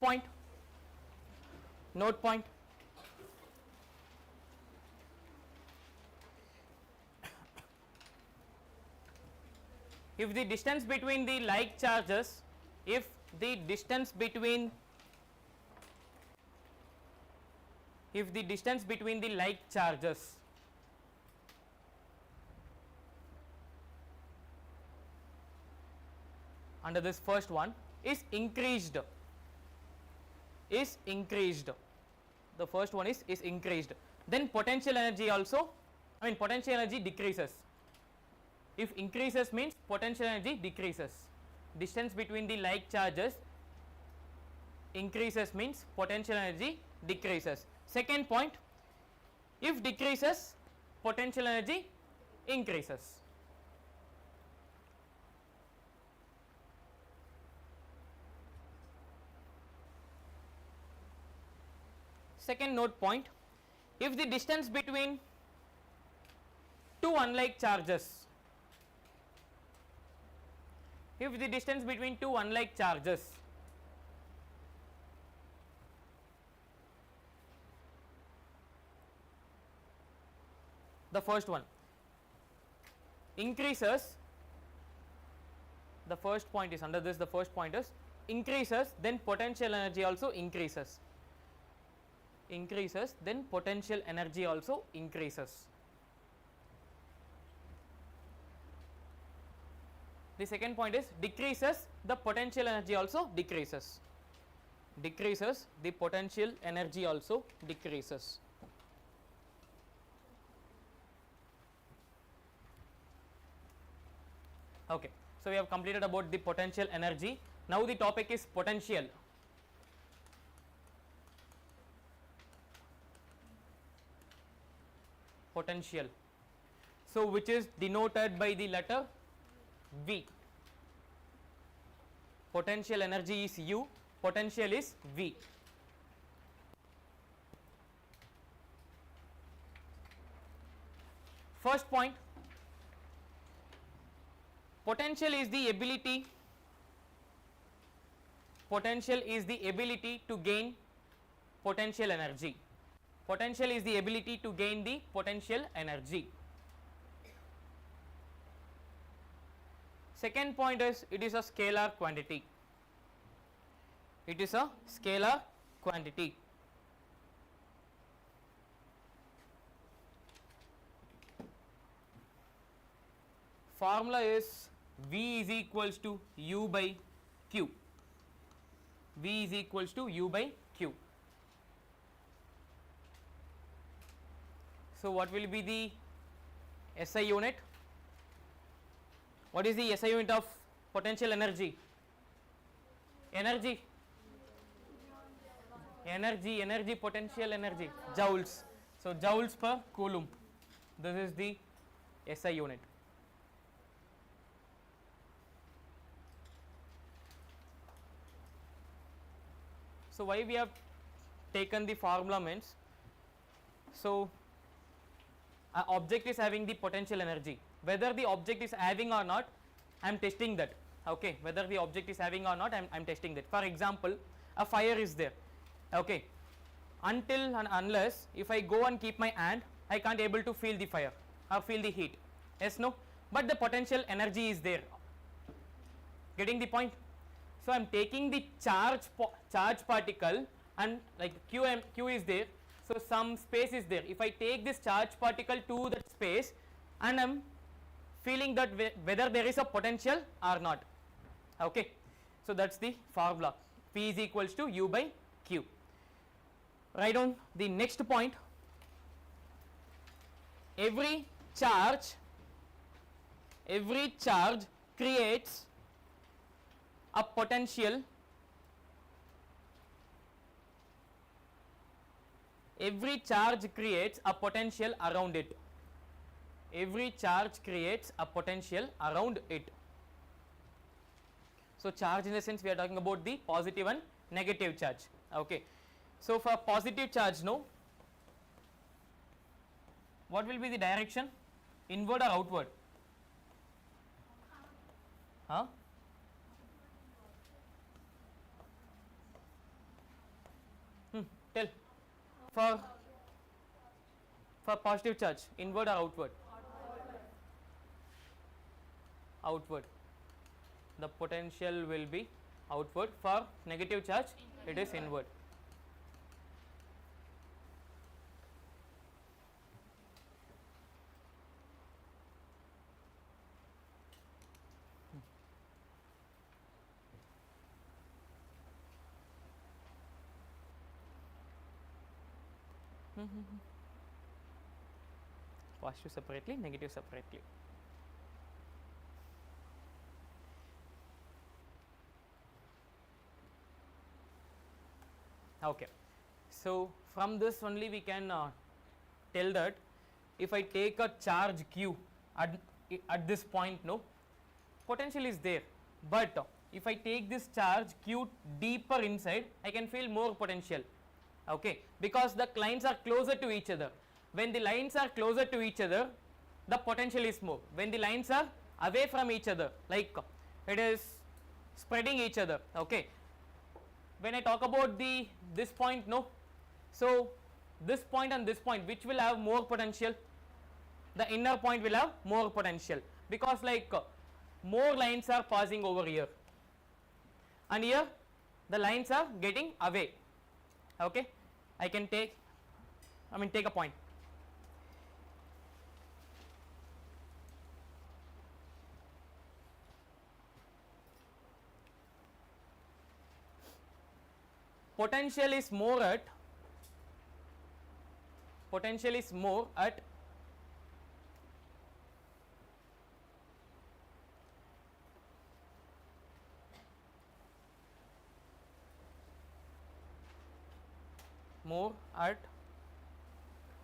point, note point. If the distance between the like charges, if the distance between the like charges under this first one is increased, the first one is increased, then potential energy also, potential energy decreases. If increases means potential energy decreases. Distance between the like charges increases means potential energy decreases. Second point, if decreases, potential energy increases. Second note point, if the distance between two unlike charges, the first one increases, the first point is under this, the first point is increases, then potential energy also increases, then potential energy also increases. The second point is decreases, the potential energy also decreases, the potential energy also decreases. Okay, so we have completed about the potential energy. Now the topic is potential. So which is denoted by the letter V. Potential energy is U, potential is V. First point, potential is the ability to gain potential energy. Potential is the ability to gain the potential energy. Second point is it is a scalar quantity. Formula is V is equals to U by Q. So what will be the SI unit? What is the SI unit of potential energy? Energy, potential energy, joules. So joules per Coulomb. This is the SI unit. So why we have taken the formula means, so an object is having the potential energy. Whether the object is having or not, I am testing that. Okay, whether the object is having or not, I am testing that. For example, a fire is there. Okay, until and unless if I go and keep my hand, I can't able to feel the fire or feel the heat. Yes, no? But the potential energy is there. Getting the point? So I am taking the charge particle, and like Q is there. So some space is there. If I take this charge particle to that space, and I am feeling that whether there is a potential or not. Okay, so that's the formula. P is equals to U by Q. Write down the next point. Every charge creates a potential. Every charge creates a potential around it. So charge in the sense we are talking about the positive and negative charge. Okay. So for positive charge, no, what will be the direction? Inward or outward? Huh? Tell. For positive charge, inward or outward? Outward. The potential will be outward. For negative charge, it is inward. Positive separately, negative separately. Okay, so from this only we can tell that if I take a charge q at this point, no, potential is there, but if I take this charge q deeper inside, I can feel more potential. Okay, because the lines are closer to each other. When the lines are closer to each other, the potential is more. When the lines are away from each other, like it is spreading each other. Okay, when I talk about this point, no, so this point and this point, which will have more potential? The inner point will have more potential, because like more lines are passing over here, and here the lines are getting away. Okay, I can take a point. Potential is more at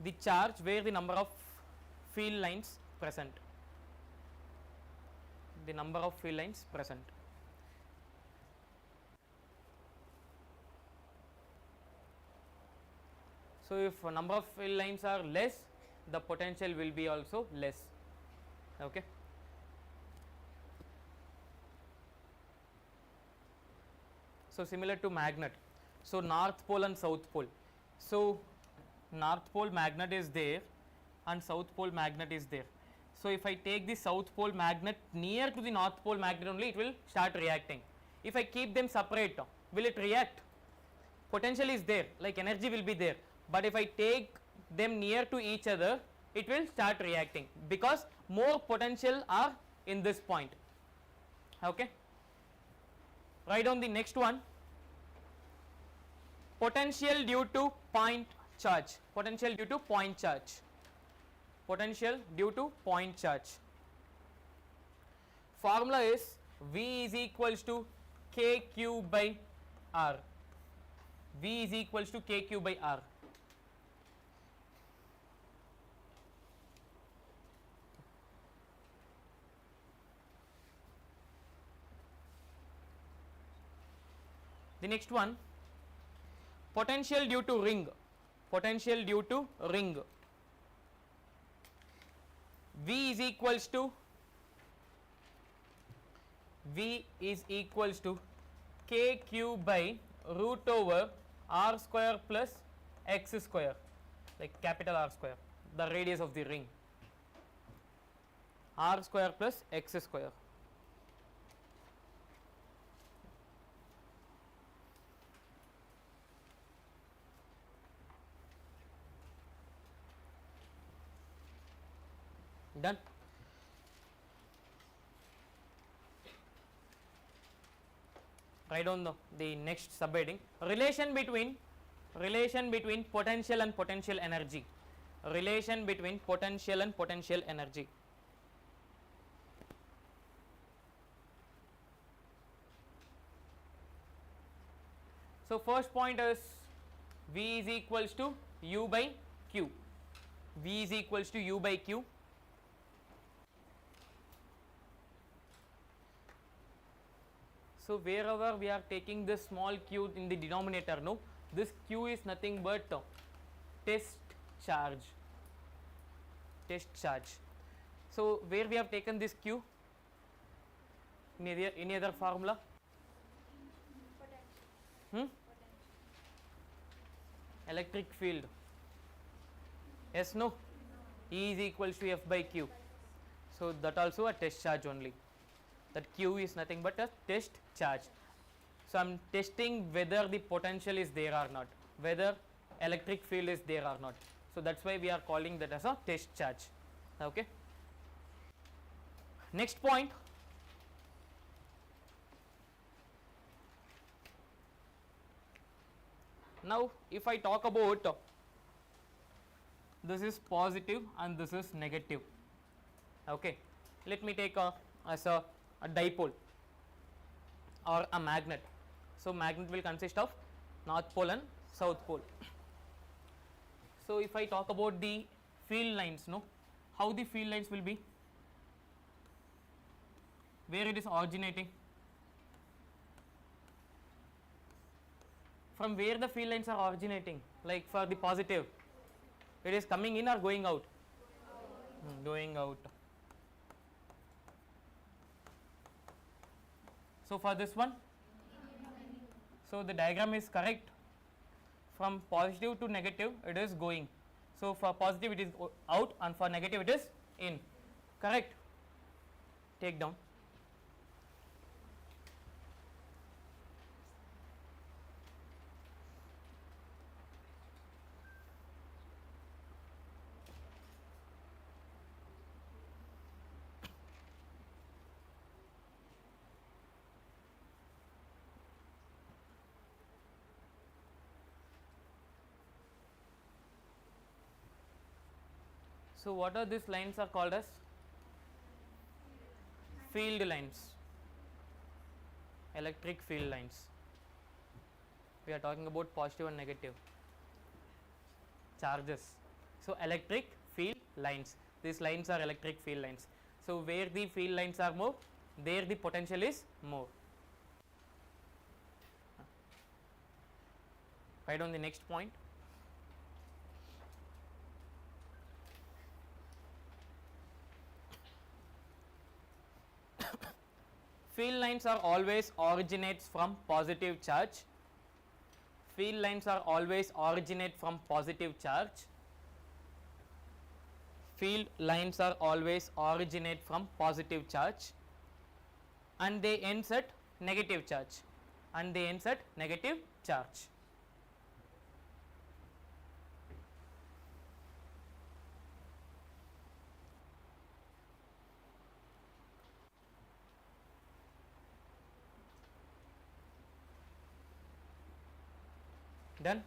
the charge where the number of field lines present. The number of field lines present. So if number of field lines are less, the potential will be also less. Okay. So similar to magnet. So north pole and south pole. So north pole magnet is there and south pole magnet is there. So if I take the south pole magnet near to the north pole magnet only, it will start reacting. If I keep them separate, will it react? Potential is there, like energy will be there. But if I take them near to each other, it will start reacting, because more potential are in this point. Okay. Write down the next one. Potential due to point charge. Potential due to point charge. Potential due to point charge. Formula is V is equals to KQ by R. V is equals to KQ by R. The next one, potential due to ring. Potential due to ring. V is equals to KQ by root over R square plus X square, like capital R square, the radius of the ring. R square plus X square. Done. Write down the next subheading. Relation between potential and potential energy. Relation between potential and potential energy. So first point is V is equals to U by Q. V is equals to U by Q. So wherever we are taking this small q in the denominator, no, this q is nothing but test charge. Test charge. So where we have taken this q? Any other formula? electric field? Yes, no? E is equals to F by Q. So that also a test charge only. That Q is nothing but a test charge. So I am testing whether the potential is there or not, whether electric field is there or not. So that's why we are calling that as a test charge. Okay. Next point. Now if I talk about this is positive and this is negative. Okay. Let me take as a dipole or a magnet. So magnet will consist of north pole and south pole. So if I talk about the field lines, no, how the field lines will be, where it is originating, from where the field lines are originating, like for the positive, it is coming in or going out? Going out. So for this one, so the diagram is correct. From positive to negative it is going. So for positive it is out and for negative it is in. Correct? Take down. So what are these lines are called as? Field lines, electric field lines. We are talking about positive and negative charges. So electric field lines, these lines are electric field lines. So where the field lines are more, there the potential is more. Write down the next point. Field lines are always originates from positive charge. Field lines are always originate from positive charge. Field lines are always originate from positive charge and they ends at negative charge, and they ends at negative charge. Done.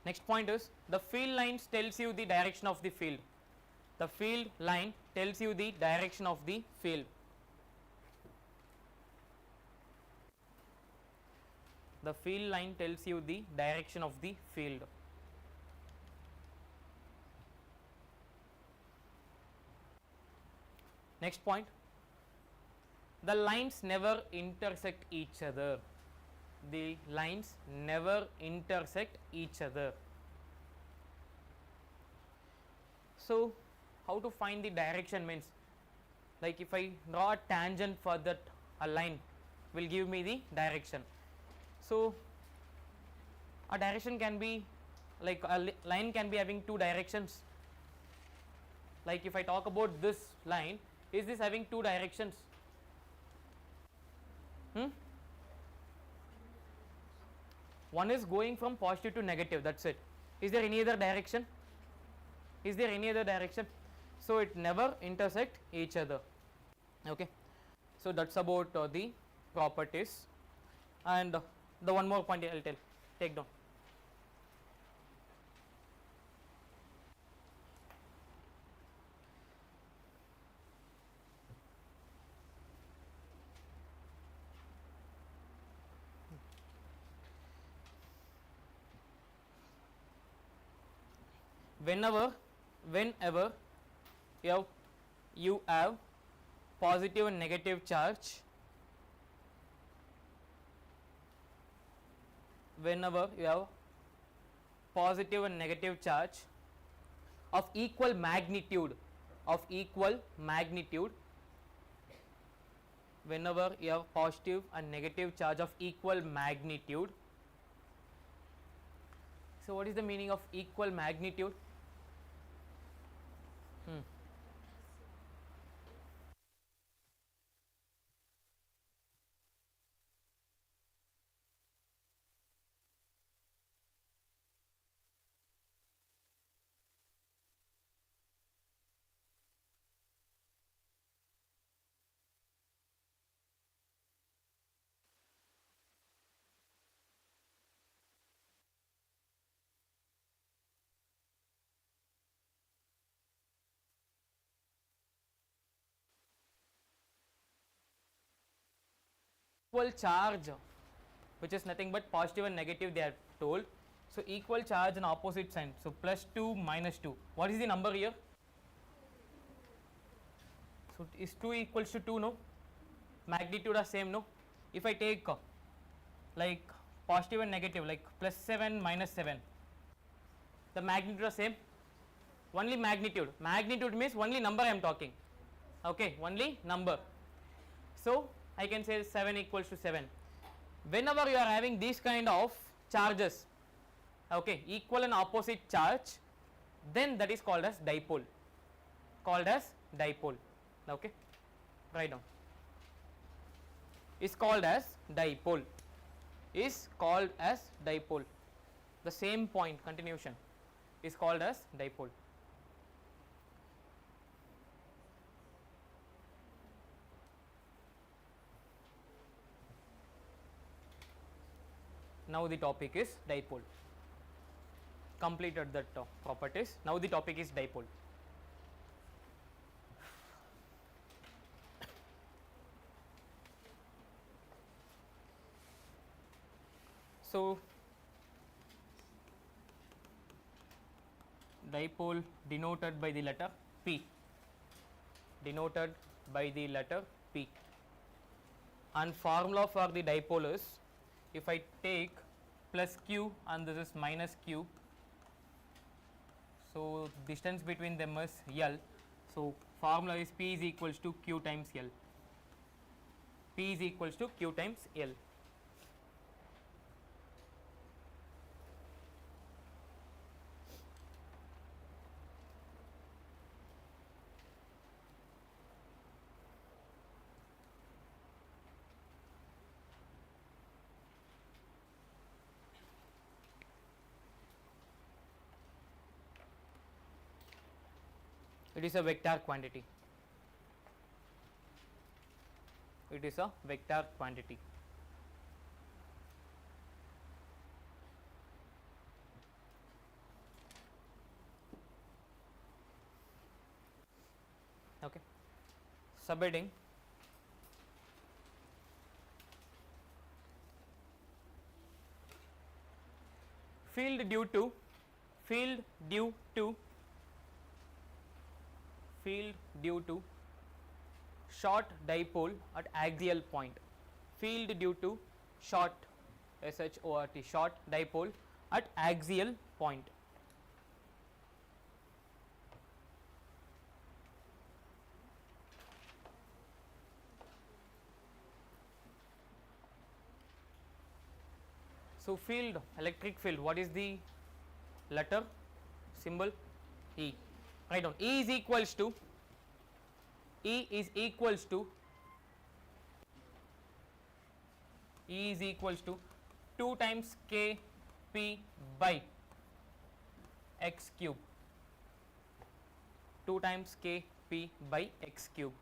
Next point is the field lines tells you the direction of the field. The field line tells you the direction of the field. The field line tells you the direction of the field. Next point. The lines never intersect each other. The lines never intersect each other. So how to find the direction means, like if I draw a tangent for that a line will give me the direction. So a direction can be like a line can be having two directions. Like if I talk about this line, is this having two directions? One is going from positive to negative, that's it. Is there any other direction? Is there any other direction? So it never intersect each other. Okay. So that's about the properties. And the one more point I'll tell. Take down. Whenever you have positive and negative charge, whenever you have positive and negative charge of equal magnitude, whenever you have positive and negative charge of equal magnitude. So what is the meaning of equal magnitude? Equal charge, which is nothing but positive and negative, they are told. So equal charge and opposite sign, so plus 2 minus 2, what is the number here? So is 2 equals to 2? No, magnitude are same. No, if I take like positive and negative, like plus 7 minus 7, the magnitude are same. Only magnitude, magnitude means only number I am talking, okay, only number. So I can say 7 equals to 7. Whenever you are having these kind of charges, okay, equal and opposite charge, then that is called as dipole, okay, write down, is called as dipole, the same point continuation is called as dipole. Now the topic is dipole. Completed that properties. Now the topic is dipole. So dipole denoted by the letter P. And formula for the dipole is, if I take plus q and this is minus q, so distance between them is L, so formula is P is equals to q times L. It is a vector quantity. Okay. Subheading, field due to short dipole at axial point. Field due to short dipole at axial point. So field, electric field, what is the letter symbol? E. Write down. E is equals to 2 times K P by x cube. 2 times K P by x cube.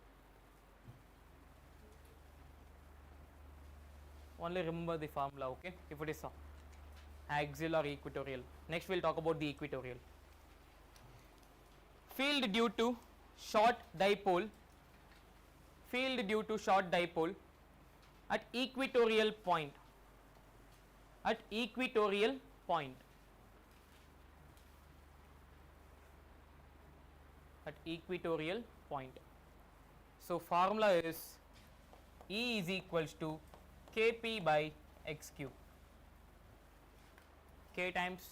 Only remember the formula, okay, if it is axial or equatorial. Next we will talk about the equatorial. Field due to short dipole at equatorial point. So formula is E is equals to Kp by x cube. K times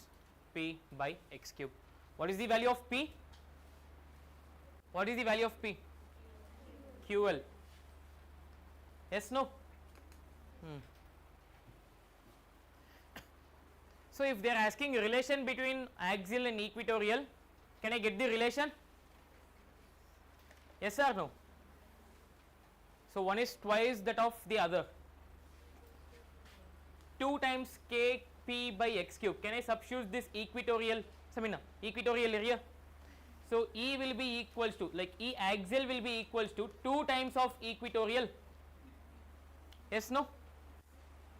P by x cube. What is the value of P? QL. Yes, no? So if they are asking relation between axial and equatorial, can I get the relation? Yes or no? So one is twice that of the other. 2 times kp by x cube. Can I substitute this equatorial equatorial area? So E will be equals to, like E axial will be equals to 2 times of equatorial. Yes, no?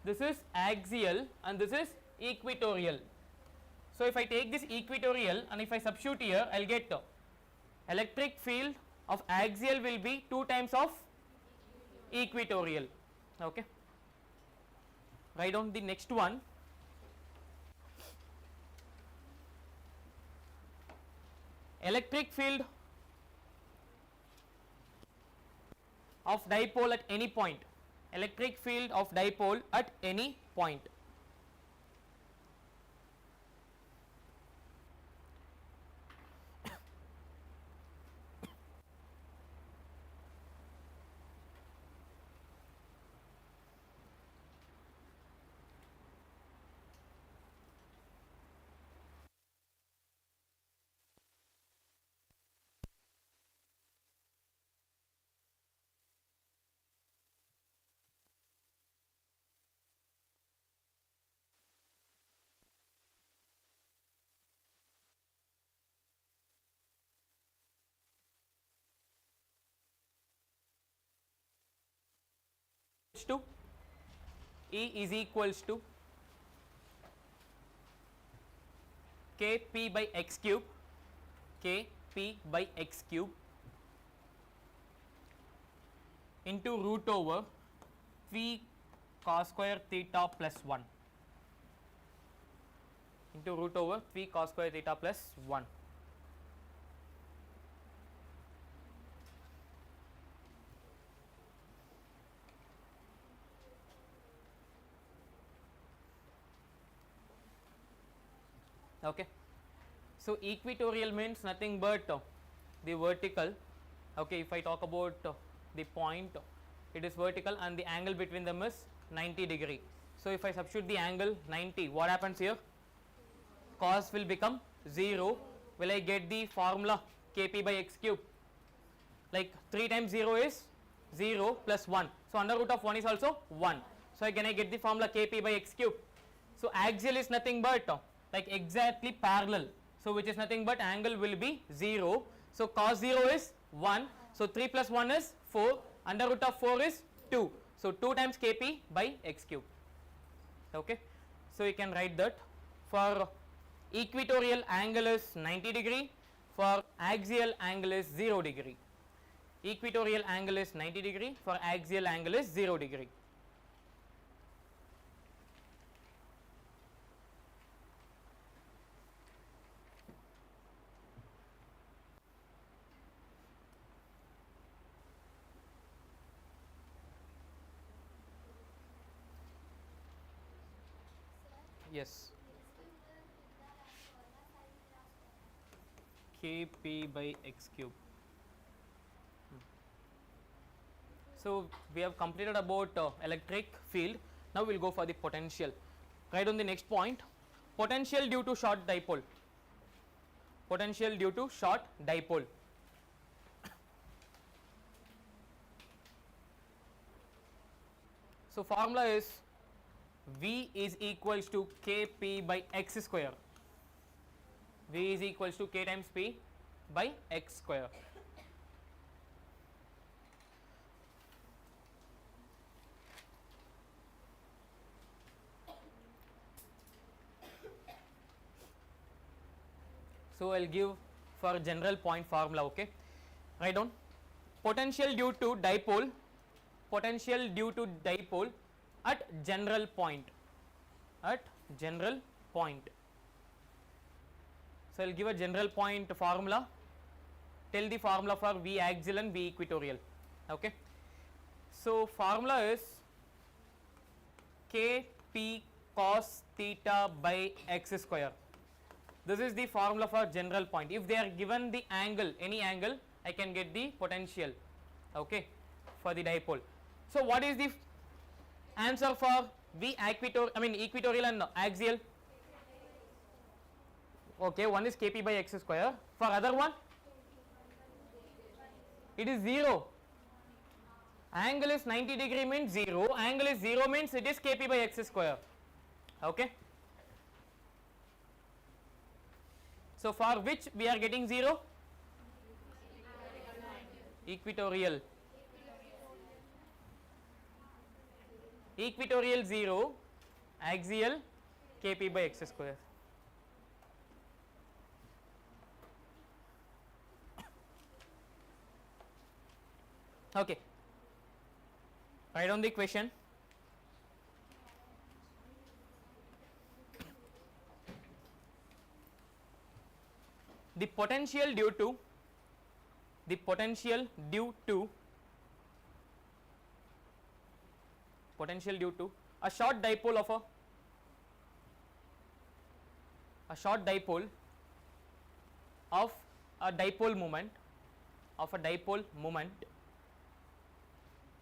This is axial and this is equatorial. So if I take this equatorial and if I substitute here, I will get electric field of axial will be 2 times of equatorial. Okay. Write down the next one. Electric field of dipole at any point. Electric field of dipole at any point. To E is equals to kp by x cube, kp by x cube into root over phi cos square theta plus 1 into root over phi cos square theta plus 1. Okay. So equatorial means nothing but the vertical. Okay, if I talk about the point, it is vertical and the angle between them is 90 degree. So if I substitute the angle 90, what happens here? Cos will become 0. Will I get the formula kp by x cube? Like 3 times 0 is 0 plus 1. So under root of 1 is also 1. So can I get the formula kp by x cube? So axial is nothing but like exactly parallel. So which is nothing but angle will be 0. So cos 0 is 1. So 3 plus 1 is 4. Under root of 4 is 2. So 2 times kp by x cube. Okay. So you can write that for equatorial angle is 90 degree, for axial angle is 0 degree. Equatorial angle is 90 degree, for axial angle is 0 degree. Yes. Kp by x cube. So we have completed about electric field. Now we will go for the potential. Write on the next point. Potential due to short dipole. Potential due to short dipole. So formula is V is equals to Kp by x square. V is equals to K times P by x square. So I will give for general point formula. Okay, write down potential due to dipole. Potential due to dipole at general point. At general point. So I will give a general point formula. Tell the formula for V axial and V equatorial. Okay. So formula is Kp cos theta by x square. This is the formula for general point. If they are given the angle, any angle, I can get the potential. Okay, for the dipole. So what is the answer for V equatorial and axial? Okay, one is Kp by x square. For other one, it is 0. Angle is 90 degree means 0. Angle is 0 means it is Kp by x square. Okay. So for which we are getting 0? Equatorial. Equatorial 0, axial Kp by x square. Okay. Write down the equation. The potential due to a short dipole of a dipole moment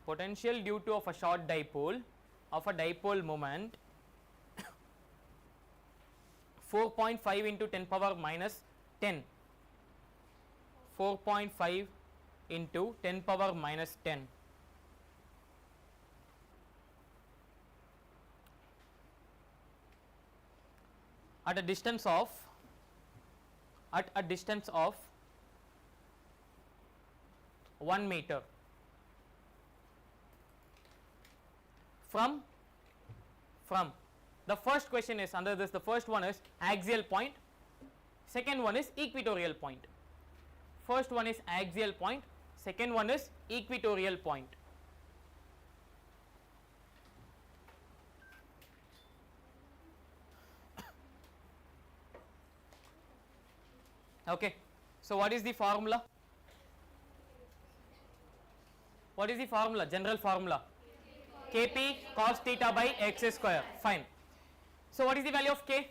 potential due to of a short dipole moment 4.5 into 10 power minus 10, 4.5 into 10 power minus 10 at a distance of 1 meter from the first question is under this. The first one is axial point, second one is equatorial point. First one is axial point, second one is equatorial point. Okay, so what is the formula? What is the formula? General formula Kp cos theta by x square. Fine. So what is the value of K?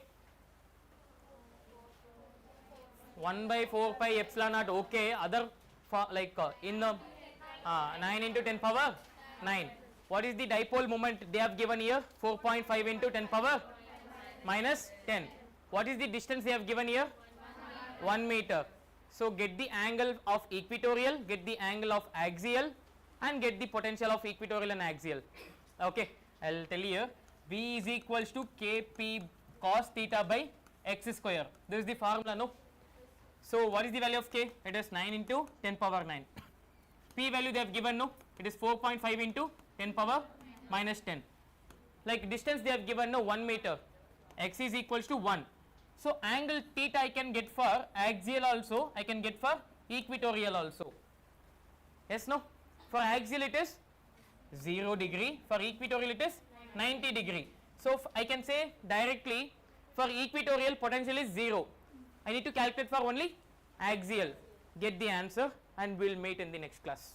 1 by 4 pi epsilon naught. Okay, other in the 9 into 10 power 9. What is the dipole moment they have given here? 4.5 into 10 power minus 10. What is the distance they have given here? 1 meter. So get the angle of equatorial, get the angle of axial, and get the potential of equatorial and axial. Okay, I will tell you here. V is equals to Kp cos theta by x square. This is the formula, no? So what is the value of K? It is 9 into 10 power 9. P value they have given, no? It is 4.5 into 10 power minus 10. Like distance they have given, no, 1 meter. X is equals to 1. So angle theta I can get for axial also, I can get for equatorial also. Yes, no? For axial it is 0 degree, for equatorial it is 90 degree. So I can say directly for equatorial potential is 0. I need to calculate for only axial. Get the answer and we will meet in the next class.